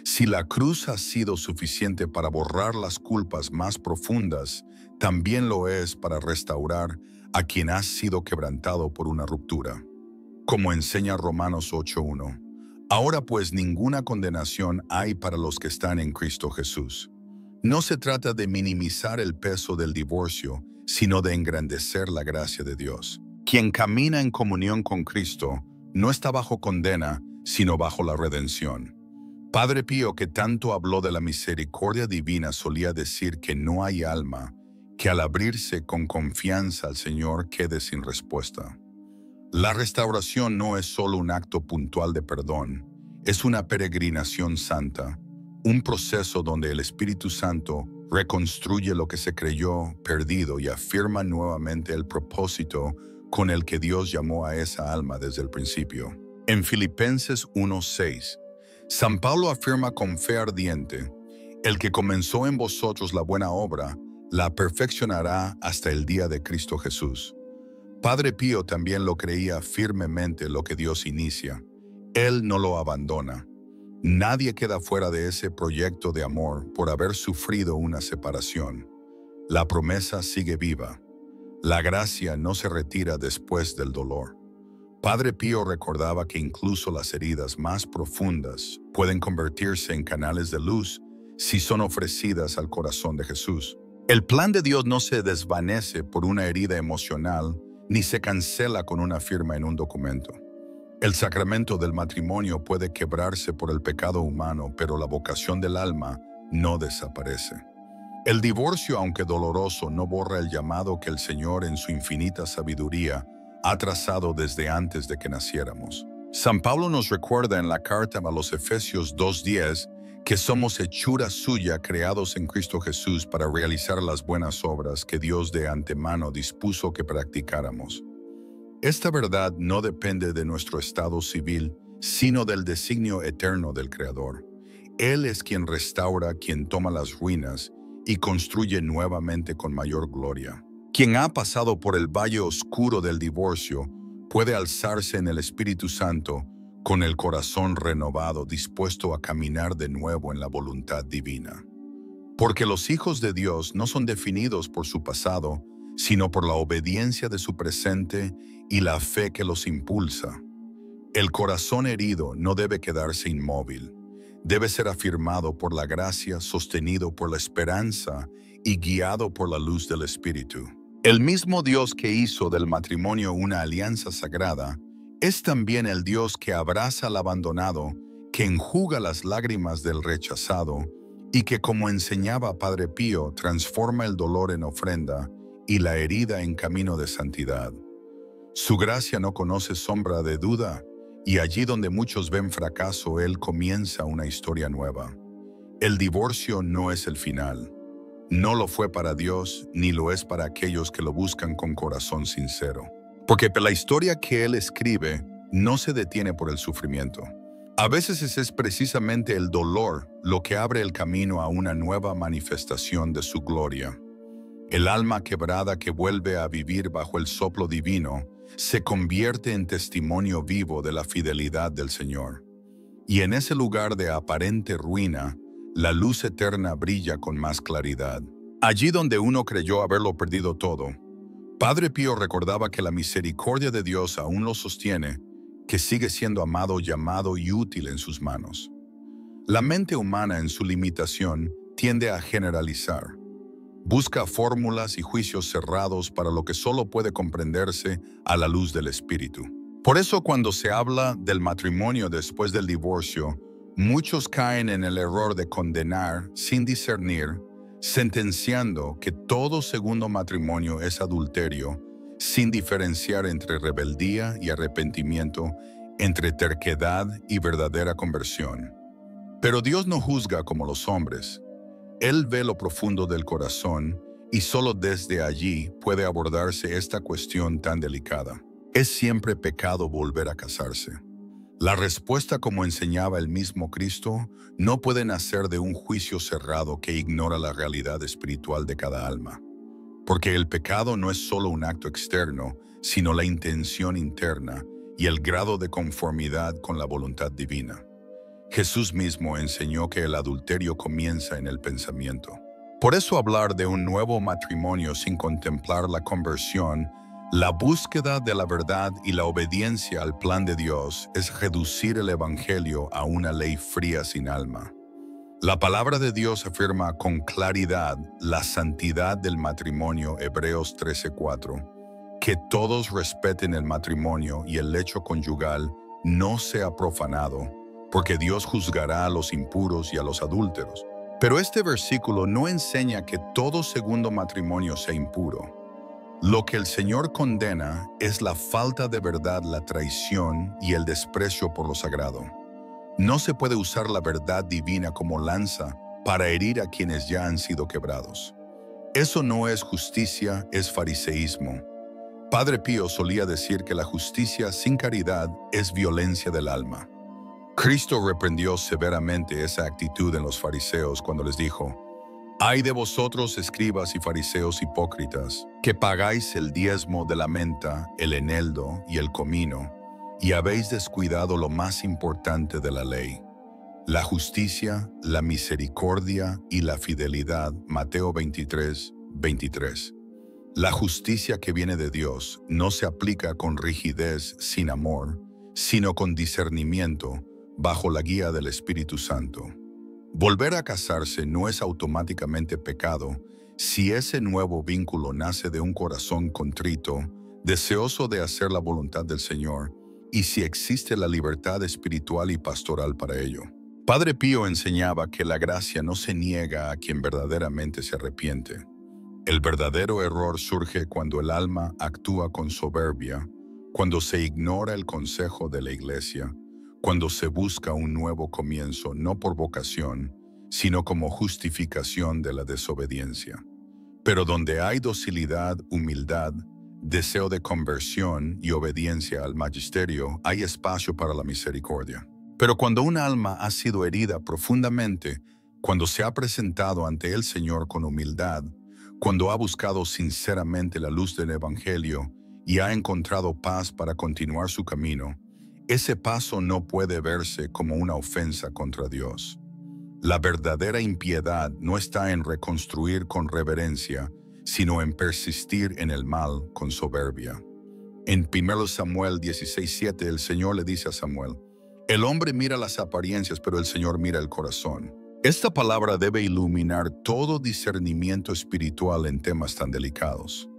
Si la cruz ha sido suficiente para borrar las culpas más profundas, también lo es para restaurar a quien ha sido quebrantado por una ruptura. Como enseña Romanos 8:1, ahora pues ninguna condenación hay para los que están en Cristo Jesús. No se trata de minimizar el peso del divorcio, sino de engrandecer la gracia de Dios. Quien camina en comunión con Cristo no está bajo condena, sino bajo la redención. Padre Pío, que tanto habló de la misericordia divina, solía decir que no hay alma que al abrirse con confianza al Señor quede sin respuesta. La restauración no es solo un acto puntual de perdón, es una peregrinación santa, un proceso donde el Espíritu Santo reconstruye lo que se creyó perdido y afirma nuevamente el propósito con el que Dios llamó a esa alma desde el principio. En Filipenses 1:6, San Pablo afirma con fe ardiente: el que comenzó en vosotros la buena obra, la perfeccionará hasta el día de Cristo Jesús. Padre Pío también lo creía firmemente: lo que Dios inicia, Él no lo abandona. Nadie queda fuera de ese proyecto de amor por haber sufrido una separación. La promesa sigue viva. La gracia no se retira después del dolor. Padre Pío recordaba que incluso las heridas más profundas pueden convertirse en canales de luz si son ofrecidas al corazón de Jesús. El plan de Dios no se desvanece por una herida emocional ni se cancela con una firma en un documento. El sacramento del matrimonio puede quebrarse por el pecado humano, pero la vocación del alma no desaparece. El divorcio, aunque doloroso, no borra el llamado que el Señor en su infinita sabiduría ha trazado desde antes de que naciéramos. San Pablo nos recuerda en la carta a los Efesios 2:10 que somos hechura suya creados en Cristo Jesús para realizar las buenas obras que Dios de antemano dispuso que practicáramos. Esta verdad no depende de nuestro estado civil, sino del designio eterno del Creador. Él es quien restaura, quien toma las ruinas y construye nuevamente con mayor gloria. Quien ha pasado por el valle oscuro del divorcio puede alzarse en el Espíritu Santo con el corazón renovado, dispuesto a caminar de nuevo en la voluntad divina. Porque los hijos de Dios no son definidos por su pasado, sino por la obediencia de su presente y la fe que los impulsa. El corazón herido no debe quedarse inmóvil. Debe ser afirmado por la gracia, sostenido por la esperanza y guiado por la luz del Espíritu. El mismo Dios que hizo del matrimonio una alianza sagrada, es también el Dios que abraza al abandonado, que enjuga las lágrimas del rechazado y que, como enseñaba Padre Pío, transforma el dolor en ofrenda y la herida en camino de santidad. Su gracia no conoce sombra de duda, y allí donde muchos ven fracaso, Él comienza una historia nueva. El divorcio no es el final. No lo fue para Dios, ni lo es para aquellos que lo buscan con corazón sincero. Porque la historia que Él escribe no se detiene por el sufrimiento. A veces es precisamente el dolor lo que abre el camino a una nueva manifestación de su gloria. El alma quebrada que vuelve a vivir bajo el soplo divino se convierte en testimonio vivo de la fidelidad del Señor. Y en ese lugar de aparente ruina, la luz eterna brilla con más claridad. Allí donde uno creyó haberlo perdido todo, Padre Pío recordaba que la misericordia de Dios aún lo sostiene, que sigue siendo amado, llamado y útil en sus manos. La mente humana en su limitación tiende a generalizar. Busca fórmulas y juicios cerrados para lo que solo puede comprenderse a la luz del Espíritu. Por eso cuando se habla del matrimonio después del divorcio, muchos caen en el error de condenar sin discernir, sentenciando que todo segundo matrimonio es adulterio, sin diferenciar entre rebeldía y arrepentimiento, entre terquedad y verdadera conversión. Pero Dios no juzga como los hombres. Él ve lo profundo del corazón y solo desde allí puede abordarse esta cuestión tan delicada. ¿Es siempre pecado volver a casarse? La respuesta, como enseñaba el mismo Cristo, no puede nacer de un juicio cerrado que ignora la realidad espiritual de cada alma. Porque el pecado no es solo un acto externo, sino la intención interna y el grado de conformidad con la voluntad divina. Jesús mismo enseñó que el adulterio comienza en el pensamiento. Por eso hablar de un nuevo matrimonio sin contemplar la conversión, la búsqueda de la verdad y la obediencia al plan de Dios es reducir el Evangelio a una ley fría sin alma. La palabra de Dios afirma con claridad la santidad del matrimonio, Hebreos 13:4, que todos respeten el matrimonio y el lecho conyugal no sea profanado, porque Dios juzgará a los impuros y a los adúlteros. Pero este versículo no enseña que todo segundo matrimonio sea impuro. Lo que el Señor condena es la falta de verdad, la traición y el desprecio por lo sagrado. No se puede usar la verdad divina como lanza para herir a quienes ya han sido quebrados. Eso no es justicia, es fariseísmo. Padre Pío solía decir que la justicia sin caridad es violencia del alma. Cristo reprendió severamente esa actitud en los fariseos cuando les dijo: «Ay de vosotros, escribas y fariseos hipócritas, que pagáis el diezmo de la menta, el eneldo y el comino, y habéis descuidado lo más importante de la ley, la justicia, la misericordia y la fidelidad». Mateo 23:23. La justicia que viene de Dios no se aplica con rigidez sin amor, sino con discernimiento, bajo la guía del Espíritu Santo. Volver a casarse no es automáticamente pecado si ese nuevo vínculo nace de un corazón contrito, deseoso de hacer la voluntad del Señor y si existe la libertad espiritual y pastoral para ello. Padre Pío enseñaba que la gracia no se niega a quien verdaderamente se arrepiente. El verdadero error surge cuando el alma actúa con soberbia, cuando se ignora el consejo de la Iglesia, cuando se busca un nuevo comienzo no por vocación, sino como justificación de la desobediencia. Pero donde hay docilidad, humildad, deseo de conversión y obediencia al magisterio, hay espacio para la misericordia. Pero cuando un alma ha sido herida profundamente, cuando se ha presentado ante el Señor con humildad, cuando ha buscado sinceramente la luz del Evangelio y ha encontrado paz para continuar su camino, ese paso no puede verse como una ofensa contra Dios. La verdadera impiedad no está en reconstruir con reverencia, sino en persistir en el mal con soberbia. En 1 Samuel 16:7 el Señor le dice a Samuel: el hombre mira las apariencias, pero el Señor mira el corazón. Esta palabra debe iluminar todo discernimiento espiritual en temas tan delicados.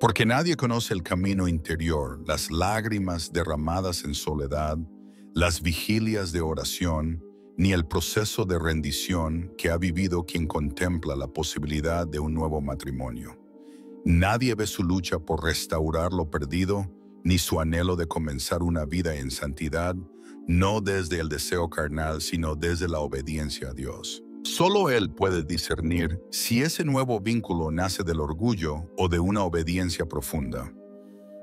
Porque nadie conoce el camino interior, las lágrimas derramadas en soledad, las vigilias de oración, ni el proceso de rendición que ha vivido quien contempla la posibilidad de un nuevo matrimonio. Nadie ve su lucha por restaurar lo perdido, ni su anhelo de comenzar una vida en santidad, no desde el deseo carnal, sino desde la obediencia a Dios. Solo Él puede discernir si ese nuevo vínculo nace del orgullo o de una obediencia profunda.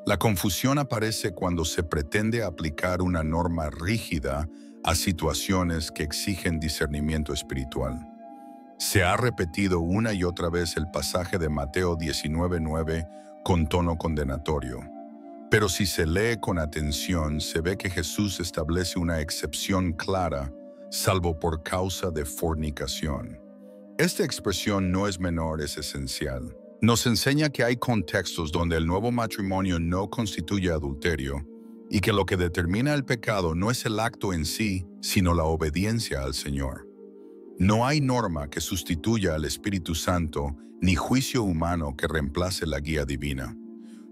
La confusión aparece cuando se pretende aplicar una norma rígida a situaciones que exigen discernimiento espiritual. Se ha repetido una y otra vez el pasaje de Mateo 19:9 con tono condenatorio. Pero si se lee con atención, se ve que Jesús establece una excepción clara, salvo por causa de fornicación. Esta expresión no es menor, es esencial. Nos enseña que hay contextos donde el nuevo matrimonio no constituye adulterio y que lo que determina el pecado no es el acto en sí, sino la obediencia al Señor. No hay norma que sustituya al Espíritu Santo ni juicio humano que reemplace la guía divina.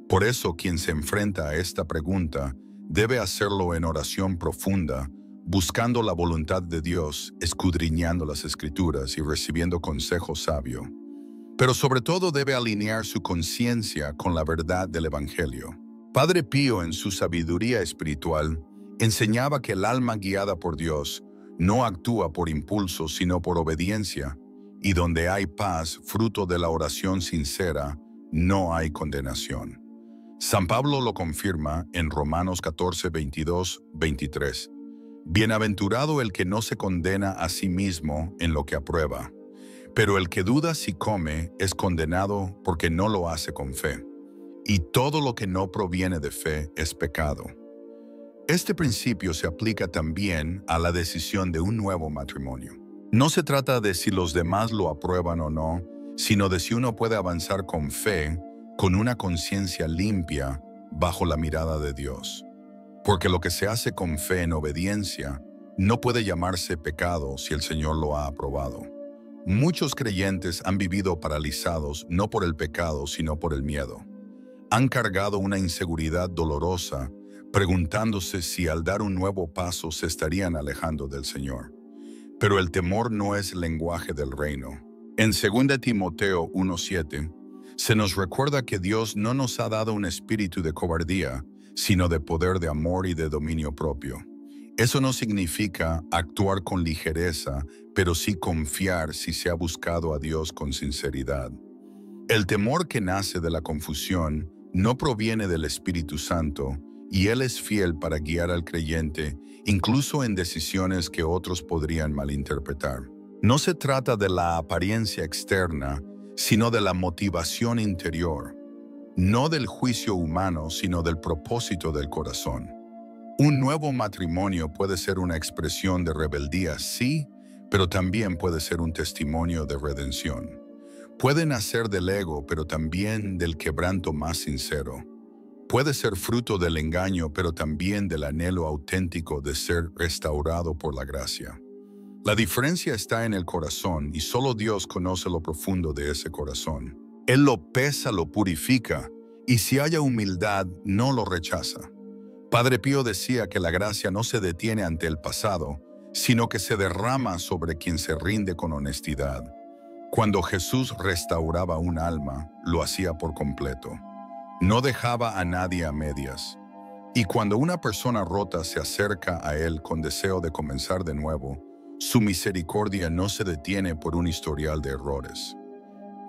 Por eso, quien se enfrenta a esta pregunta debe hacerlo en oración profunda, buscando la voluntad de Dios, escudriñando las Escrituras y recibiendo consejo sabio. Pero sobre todo debe alinear su conciencia con la verdad del Evangelio. Padre Pío, en su sabiduría espiritual, enseñaba que el alma guiada por Dios no actúa por impulso, sino por obediencia, y donde hay paz, fruto de la oración sincera, no hay condenación. San Pablo lo confirma en Romanos 14, 22, 23. Bienaventurado el que no se condena a sí mismo en lo que aprueba, pero el que duda si come es condenado porque no lo hace con fe. Y todo lo que no proviene de fe es pecado. Este principio se aplica también a la decisión de un nuevo matrimonio. No se trata de si los demás lo aprueban o no, sino de si uno puede avanzar con fe, con una conciencia limpia, bajo la mirada de Dios. Porque lo que se hace con fe en obediencia no puede llamarse pecado si el Señor lo ha aprobado. Muchos creyentes han vivido paralizados no por el pecado, sino por el miedo. Han cargado una inseguridad dolorosa, preguntándose si al dar un nuevo paso se estarían alejando del Señor. Pero el temor no es el lenguaje del reino. En 2 Timoteo 1:7, se nos recuerda que Dios no nos ha dado un espíritu de cobardía, sino de poder, de amor y de dominio propio. Eso no significa actuar con ligereza, pero sí confiar si se ha buscado a Dios con sinceridad. El temor que nace de la confusión no proviene del Espíritu Santo, y Él es fiel para guiar al creyente, incluso en decisiones que otros podrían malinterpretar. No se trata de la apariencia externa, sino de la motivación interior. No del juicio humano, sino del propósito del corazón. Un nuevo matrimonio puede ser una expresión de rebeldía, sí, pero también puede ser un testimonio de redención. Puede nacer del ego, pero también del quebranto más sincero. Puede ser fruto del engaño, pero también del anhelo auténtico de ser restaurado por la gracia. La diferencia está en el corazón, y solo Dios conoce lo profundo de ese corazón. Él lo pesa, lo purifica, y si haya humildad, no lo rechaza. Padre Pío decía que la gracia no se detiene ante el pasado, sino que se derrama sobre quien se rinde con honestidad. Cuando Jesús restauraba un alma, lo hacía por completo. No dejaba a nadie a medias. Y cuando una persona rota se acerca a Él con deseo de comenzar de nuevo, su misericordia no se detiene por un historial de errores.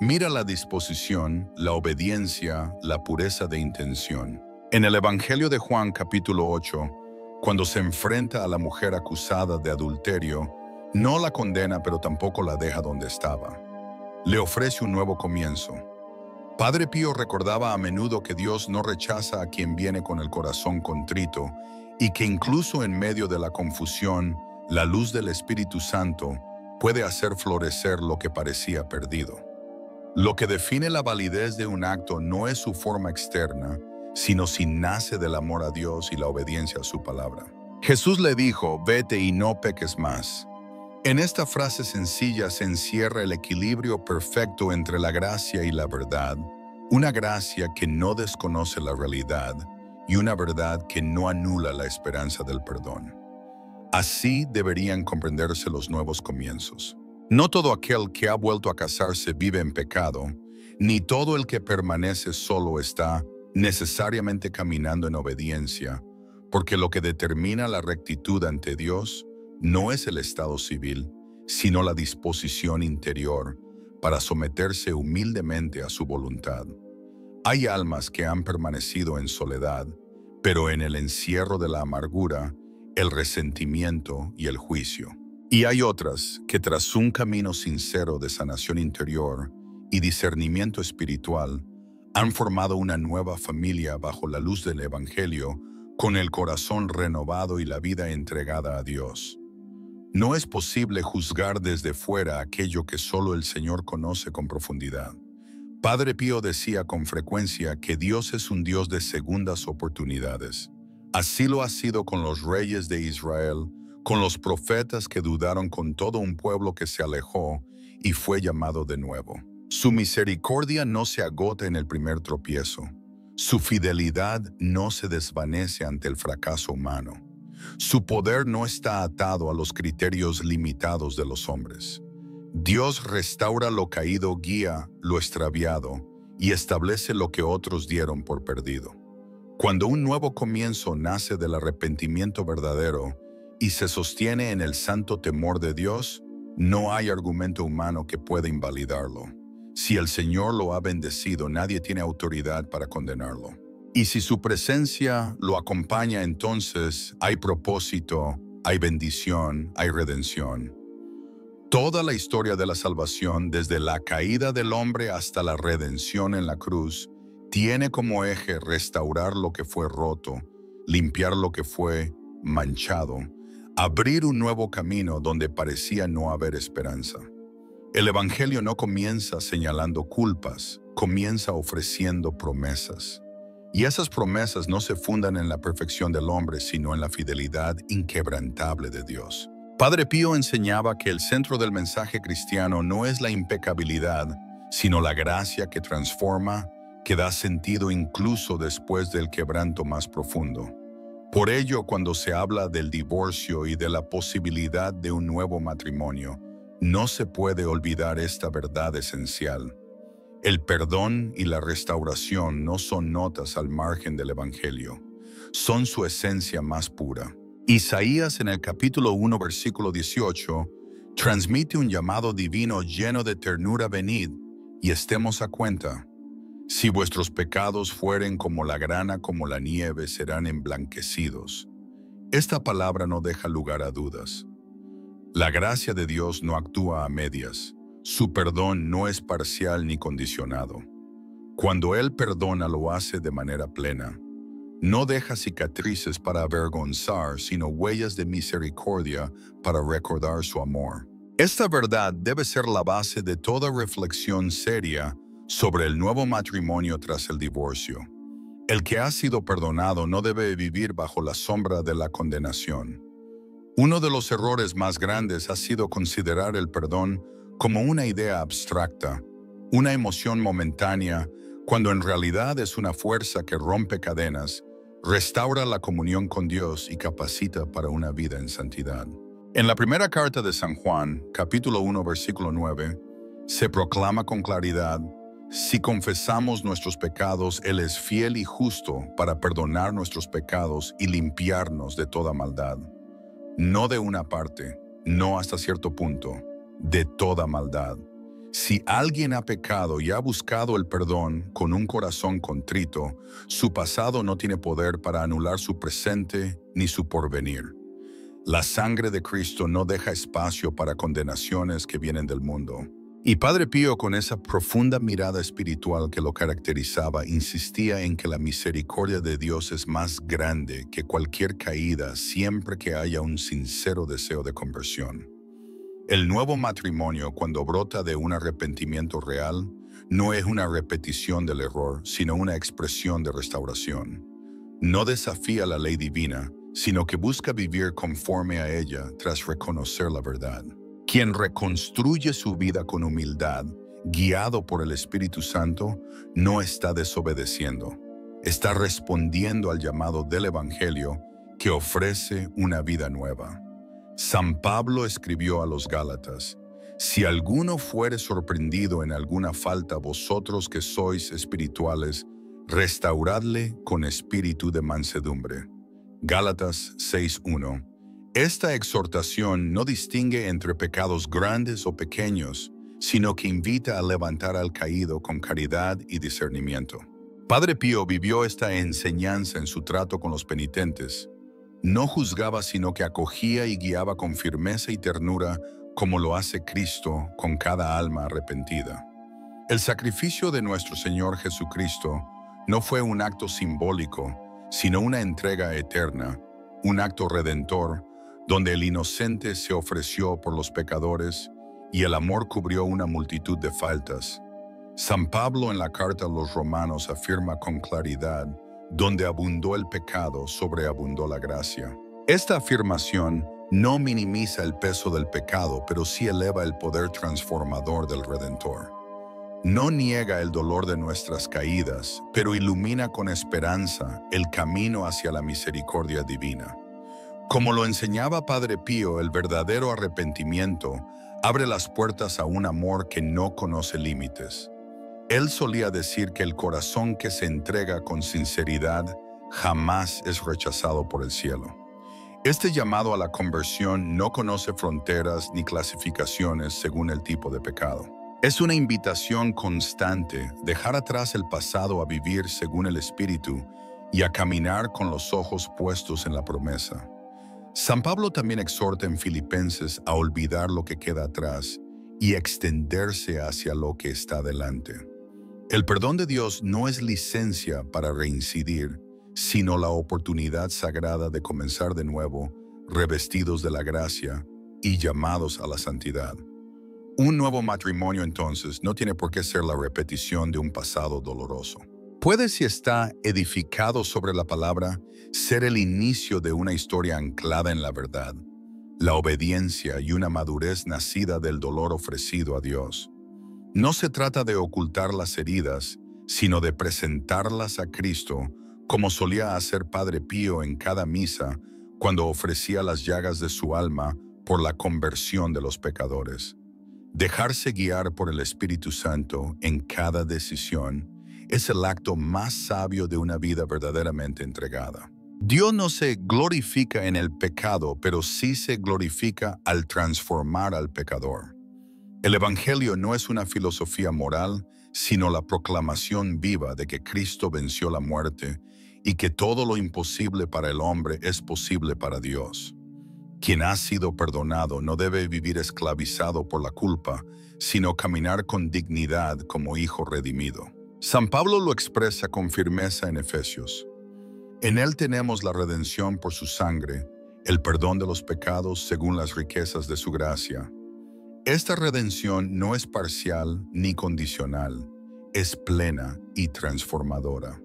Mira la disposición, la obediencia, la pureza de intención. En el Evangelio de Juan capítulo 8, cuando se enfrenta a la mujer acusada de adulterio, no la condena pero tampoco la deja donde estaba. Le ofrece un nuevo comienzo. Padre Pío recordaba a menudo que Dios no rechaza a quien viene con el corazón contrito y que incluso en medio de la confusión, la luz del Espíritu Santo puede hacer florecer lo que parecía perdido. Lo que define la validez de un acto no es su forma externa, sino si nace del amor a Dios y la obediencia a su palabra. Jesús le dijo, vete y no peques más. En esta frase sencilla se encierra el equilibrio perfecto entre la gracia y la verdad, una gracia que no desconoce la realidad y una verdad que no anula la esperanza del perdón. Así deberían comprenderse los nuevos comienzos. No todo aquel que ha vuelto a casarse vive en pecado, ni todo el que permanece solo está necesariamente caminando en obediencia, porque lo que determina la rectitud ante Dios no es el estado civil, sino la disposición interior para someterse humildemente a su voluntad. Hay almas que han permanecido en soledad, pero en el encierro de la amargura, el resentimiento y el juicio. Y hay otras que tras un camino sincero de sanación interior y discernimiento espiritual, han formado una nueva familia bajo la luz del Evangelio, con el corazón renovado y la vida entregada a Dios. No es posible juzgar desde fuera aquello que solo el Señor conoce con profundidad. Padre Pío decía con frecuencia que Dios es un Dios de segundas oportunidades. Así lo ha sido con los reyes de Israel, con los profetas que dudaron, con todo un pueblo que se alejó y fue llamado de nuevo. Su misericordia no se agota en el primer tropiezo. Su fidelidad no se desvanece ante el fracaso humano. Su poder no está atado a los criterios limitados de los hombres. Dios restaura lo caído, guía lo extraviado y establece lo que otros dieron por perdido. Cuando un nuevo comienzo nace del arrepentimiento verdadero y se sostiene en el santo temor de Dios, no hay argumento humano que pueda invalidarlo. Si el Señor lo ha bendecido, nadie tiene autoridad para condenarlo. Y si su presencia lo acompaña, entonces hay propósito, hay bendición, hay redención. Toda la historia de la salvación, desde la caída del hombre hasta la redención en la cruz, tiene como eje restaurar lo que fue roto, limpiar lo que fue manchado, abrir un nuevo camino donde parecía no haber esperanza. El Evangelio no comienza señalando culpas, comienza ofreciendo promesas. Y esas promesas no se fundan en la perfección del hombre, sino en la fidelidad inquebrantable de Dios. Padre Pío enseñaba que el centro del mensaje cristiano no es la impecabilidad, sino la gracia que transforma, que da sentido incluso después del quebranto más profundo. Por ello, cuando se habla del divorcio y de la posibilidad de un nuevo matrimonio, no se puede olvidar esta verdad esencial. El perdón y la restauración no son notas al margen del Evangelio, son su esencia más pura. Isaías en el capítulo 1, versículo 18, transmite un llamado divino lleno de ternura: venid y estemos a cuenta. Si vuestros pecados fueren como la grana, como la nieve, serán emblanquecidos. Esta palabra no deja lugar a dudas. La gracia de Dios no actúa a medias. Su perdón no es parcial ni condicionado. Cuando Él perdona, lo hace de manera plena. No deja cicatrices para avergonzar, sino huellas de misericordia para recordar su amor. Esta verdad debe ser la base de toda reflexión seria sobre el nuevo matrimonio tras el divorcio. El que ha sido perdonado no debe vivir bajo la sombra de la condenación. Uno de los errores más grandes ha sido considerar el perdón como una idea abstracta, una emoción momentánea, cuando en realidad es una fuerza que rompe cadenas, restaura la comunión con Dios y capacita para una vida en santidad. En la primera carta de San Juan, capítulo 1, versículo 9, se proclama con claridad: si confesamos nuestros pecados, Él es fiel y justo para perdonar nuestros pecados y limpiarnos de toda maldad. No de una parte, no hasta cierto punto, de toda maldad. Si alguien ha pecado y ha buscado el perdón con un corazón contrito, su pasado no tiene poder para anular su presente ni su porvenir. La sangre de Cristo no deja espacio para condenaciones que vienen del mundo. Y Padre Pío, con esa profunda mirada espiritual que lo caracterizaba, insistía en que la misericordia de Dios es más grande que cualquier caída siempre que haya un sincero deseo de conversión. El nuevo matrimonio, cuando brota de un arrepentimiento real, no es una repetición del error, sino una expresión de restauración. No desafía la ley divina, sino que busca vivir conforme a ella tras reconocer la verdad. Quien reconstruye su vida con humildad, guiado por el Espíritu Santo, no está desobedeciendo. Está respondiendo al llamado del Evangelio que ofrece una vida nueva. San Pablo escribió a los Gálatas: si alguno fuere sorprendido en alguna falta, vosotros que sois espirituales, restauradle con espíritu de mansedumbre. Gálatas 6:1. Esta exhortación no distingue entre pecados grandes o pequeños, sino que invita a levantar al caído con caridad y discernimiento. Padre Pío vivió esta enseñanza en su trato con los penitentes. No juzgaba, sino que acogía y guiaba con firmeza y ternura, como lo hace Cristo con cada alma arrepentida. El sacrificio de nuestro Señor Jesucristo no fue un acto simbólico, sino una entrega eterna, un acto redentor, donde el inocente se ofreció por los pecadores y el amor cubrió una multitud de faltas. San Pablo en la carta a los Romanos afirma con claridad: donde abundó el pecado, sobreabundó la gracia. Esta afirmación no minimiza el peso del pecado, pero sí eleva el poder transformador del Redentor. No niega el dolor de nuestras caídas, pero ilumina con esperanza el camino hacia la misericordia divina. Como lo enseñaba Padre Pío, el verdadero arrepentimiento abre las puertas a un amor que no conoce límites. Él solía decir que el corazón que se entrega con sinceridad jamás es rechazado por el cielo. Este llamado a la conversión no conoce fronteras ni clasificaciones según el tipo de pecado. Es una invitación constante, dejar atrás el pasado, a vivir según el Espíritu y a caminar con los ojos puestos en la promesa. San Pablo también exhorta en Filipenses a olvidar lo que queda atrás y extenderse hacia lo que está delante. El perdón de Dios no es licencia para reincidir, sino la oportunidad sagrada de comenzar de nuevo, revestidos de la gracia y llamados a la santidad. Un nuevo matrimonio, entonces, no tiene por qué ser la repetición de un pasado doloroso. Puede, si está edificado sobre la palabra, ser el inicio de una historia anclada en la verdad, la obediencia y una madurez nacida del dolor ofrecido a Dios. No se trata de ocultar las heridas, sino de presentarlas a Cristo, como solía hacer Padre Pío en cada misa, cuando ofrecía las llagas de su alma por la conversión de los pecadores. Dejarse guiar por el Espíritu Santo en cada decisión es el acto más sabio de una vida verdaderamente entregada. Dios no se glorifica en el pecado, pero sí se glorifica al transformar al pecador. El Evangelio no es una filosofía moral, sino la proclamación viva de que Cristo venció la muerte y que todo lo imposible para el hombre es posible para Dios. Quien ha sido perdonado no debe vivir esclavizado por la culpa, sino caminar con dignidad como hijo redimido. San Pablo lo expresa con firmeza en Efesios. En él tenemos la redención por su sangre, el perdón de los pecados según las riquezas de su gracia. Esta redención no es parcial ni condicional, es plena y transformadora.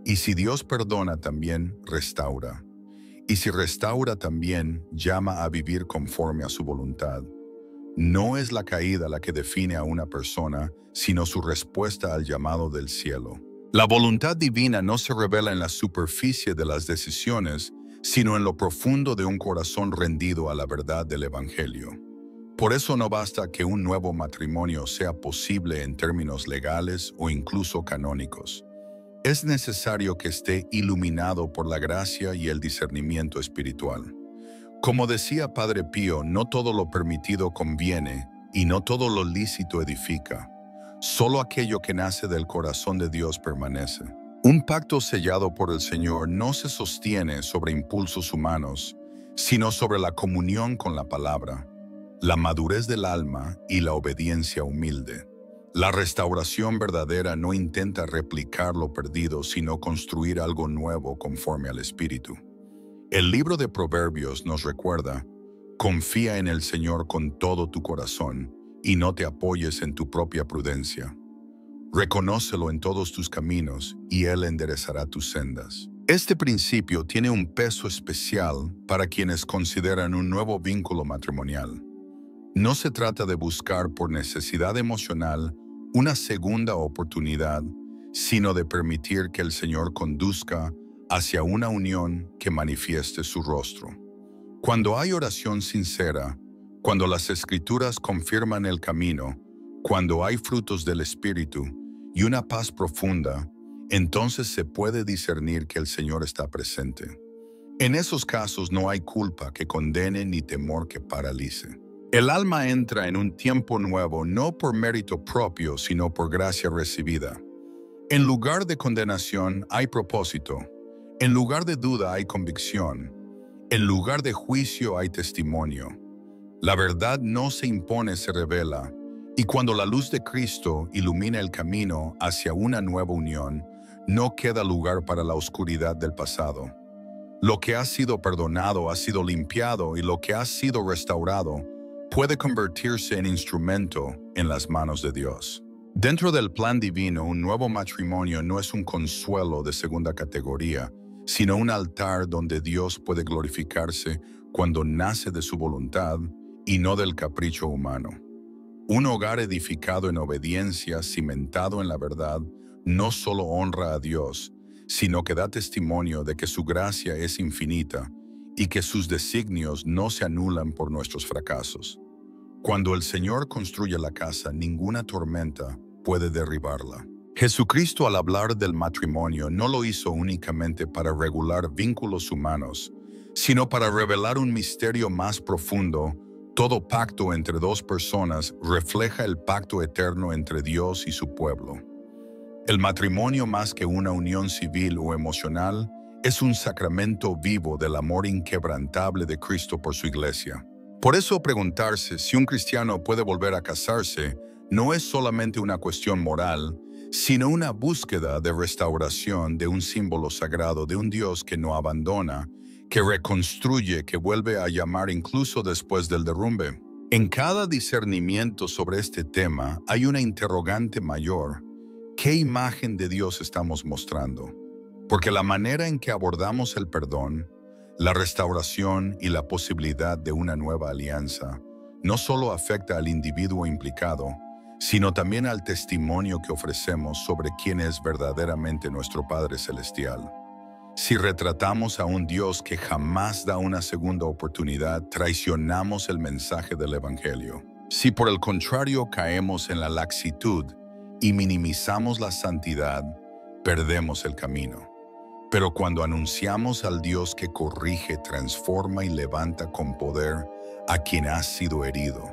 Y si Dios perdona, también restaura. Y si restaura, también llama a vivir conforme a su voluntad. No es la caída la que define a una persona, sino su respuesta al llamado del cielo. La voluntad divina no se revela en la superficie de las decisiones, sino en lo profundo de un corazón rendido a la verdad del Evangelio. Por eso no basta que un nuevo matrimonio sea posible en términos legales o incluso canónicos. Es necesario que esté iluminado por la gracia y el discernimiento espiritual. Como decía Padre Pío, no todo lo permitido conviene y no todo lo lícito edifica. Solo aquello que nace del corazón de Dios permanece. Un pacto sellado por el Señor no se sostiene sobre impulsos humanos, sino sobre la comunión con la palabra, la madurez del alma y la obediencia humilde. La restauración verdadera no intenta replicar lo perdido, sino construir algo nuevo conforme al Espíritu. El libro de Proverbios nos recuerda: confía en el Señor con todo tu corazón y no te apoyes en tu propia prudencia. Reconócelo en todos tus caminos y Él enderezará tus sendas. Este principio tiene un peso especial para quienes consideran un nuevo vínculo matrimonial. No se trata de buscar por necesidad emocional una segunda oportunidad, sino de permitir que el Señor conduzca hacia una unión que manifieste su rostro. Cuando hay oración sincera, cuando las Escrituras confirman el camino, cuando hay frutos del Espíritu y una paz profunda, entonces se puede discernir que el Señor está presente. En esos casos no hay culpa que condene ni temor que paralice. El alma entra en un tiempo nuevo no por mérito propio, sino por gracia recibida. En lugar de condenación hay propósito. En lugar de duda hay convicción. En lugar de juicio hay testimonio. La verdad no se impone, se revela. Y cuando la luz de Cristo ilumina el camino hacia una nueva unión, no queda lugar para la oscuridad del pasado. Lo que ha sido perdonado ha sido limpiado y lo que ha sido restaurado puede convertirse en instrumento en las manos de Dios. Dentro del plan divino, un nuevo matrimonio no es un consuelo de segunda categoría, sino un altar donde Dios puede glorificarse cuando nace de su voluntad y no del capricho humano. Un hogar edificado en obediencia, cimentado en la verdad, no solo honra a Dios, sino que da testimonio de que su gracia es infinita y que sus designios no se anulan por nuestros fracasos. Cuando el Señor construye la casa, ninguna tormenta puede derribarla. Jesucristo, al hablar del matrimonio, no lo hizo únicamente para regular vínculos humanos, sino para revelar un misterio más profundo. Todo pacto entre dos personas refleja el pacto eterno entre Dios y su pueblo. El matrimonio, más que una unión civil o emocional, es un sacramento vivo del amor inquebrantable de Cristo por su iglesia. Por eso preguntarse si un cristiano puede volver a casarse no es solamente una cuestión moral, sino una búsqueda de restauración de un símbolo sagrado de un Dios que no abandona, que reconstruye, que vuelve a llamar incluso después del derrumbe. En cada discernimiento sobre este tema hay una interrogante mayor: ¿qué imagen de Dios estamos mostrando? Porque la manera en que abordamos el perdón, la restauración y la posibilidad de una nueva alianza no solo afecta al individuo implicado, sino también al testimonio que ofrecemos sobre quién es verdaderamente nuestro Padre Celestial. Si retratamos a un Dios que jamás da una segunda oportunidad, traicionamos el mensaje del Evangelio. Si por el contrario caemos en la laxitud y minimizamos la santidad, perdemos el camino. Pero cuando anunciamos al Dios que corrige, transforma y levanta con poder a quien ha sido herido,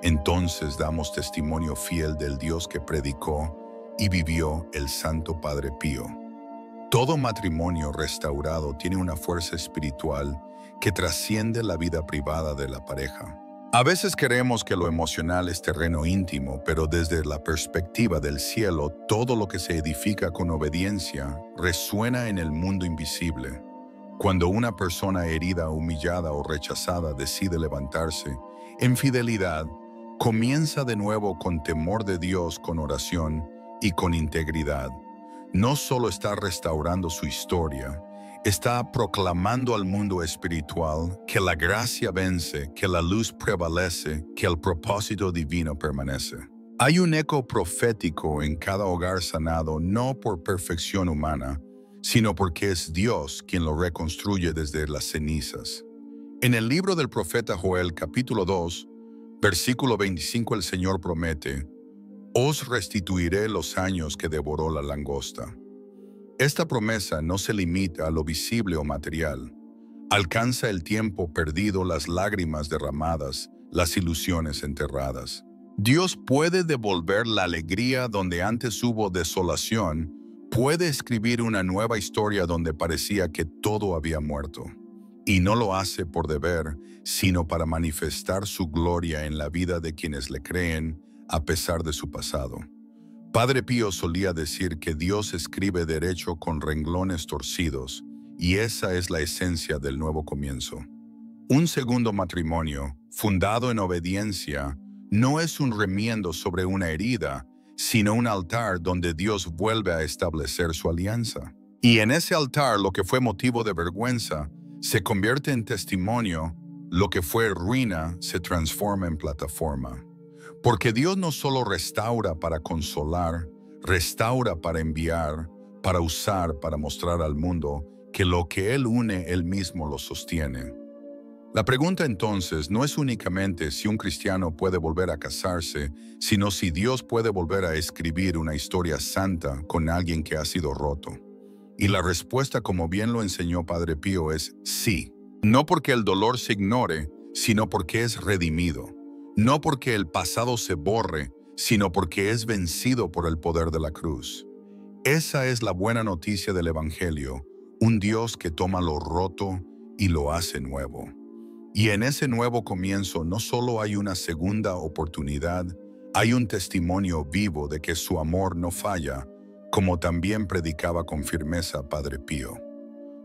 entonces damos testimonio fiel del Dios que predicó y vivió el Santo Padre Pío. Todo matrimonio restaurado tiene una fuerza espiritual que trasciende la vida privada de la pareja. A veces creemos que lo emocional es terreno íntimo, pero desde la perspectiva del cielo, todo lo que se edifica con obediencia resuena en el mundo invisible. Cuando una persona herida, humillada o rechazada decide levantarse en fidelidad, comienza de nuevo con temor de Dios, con oración y con integridad. No solo está restaurando su historia, está proclamando al mundo espiritual que la gracia vence, que la luz prevalece, que el propósito divino permanece. Hay un eco profético en cada hogar sanado no por perfección humana, sino porque es Dios quien lo reconstruye desde las cenizas. En el libro del profeta Joel, capítulo 2, versículo 25, el Señor promete: «Os restituiré los años que devoró la langosta». Esta promesa no se limita a lo visible o material. Alcanza el tiempo perdido, las lágrimas derramadas, las ilusiones enterradas. Dios puede devolver la alegría donde antes hubo desolación, puede escribir una nueva historia donde parecía que todo había muerto. Y no lo hace por deber, sino para manifestar su gloria en la vida de quienes le creen, a pesar de su pasado. Padre Pío solía decir que Dios escribe derecho con renglones torcidos, y esa es la esencia del nuevo comienzo. Un segundo matrimonio, fundado en obediencia, no es un remiendo sobre una herida, sino un altar donde Dios vuelve a establecer su alianza. Y en ese altar lo que fue motivo de vergüenza se convierte en testimonio, lo que fue ruina se transforma en plataforma. Porque Dios no solo restaura para consolar, restaura para enviar, para usar, para mostrar al mundo que lo que Él une, Él mismo lo sostiene. La pregunta entonces no es únicamente si un cristiano puede volver a casarse, sino si Dios puede volver a escribir una historia santa con alguien que ha sido roto. Y la respuesta, como bien lo enseñó Padre Pío, es sí. No porque el dolor se ignore, sino porque es redimido. No porque el pasado se borre, sino porque es vencido por el poder de la cruz. Esa es la buena noticia del Evangelio, un Dios que toma lo roto y lo hace nuevo. Y en ese nuevo comienzo no solo hay una segunda oportunidad, hay un testimonio vivo de que su amor no falla, como también predicaba con firmeza Padre Pío.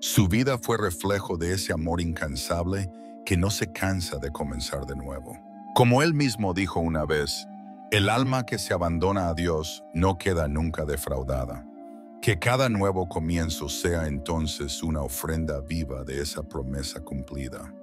Su vida fue reflejo de ese amor incansable que no se cansa de comenzar de nuevo. Como él mismo dijo una vez, el alma que se abandona a Dios no queda nunca defraudada. Que cada nuevo comienzo sea entonces una ofrenda viva de esa promesa cumplida.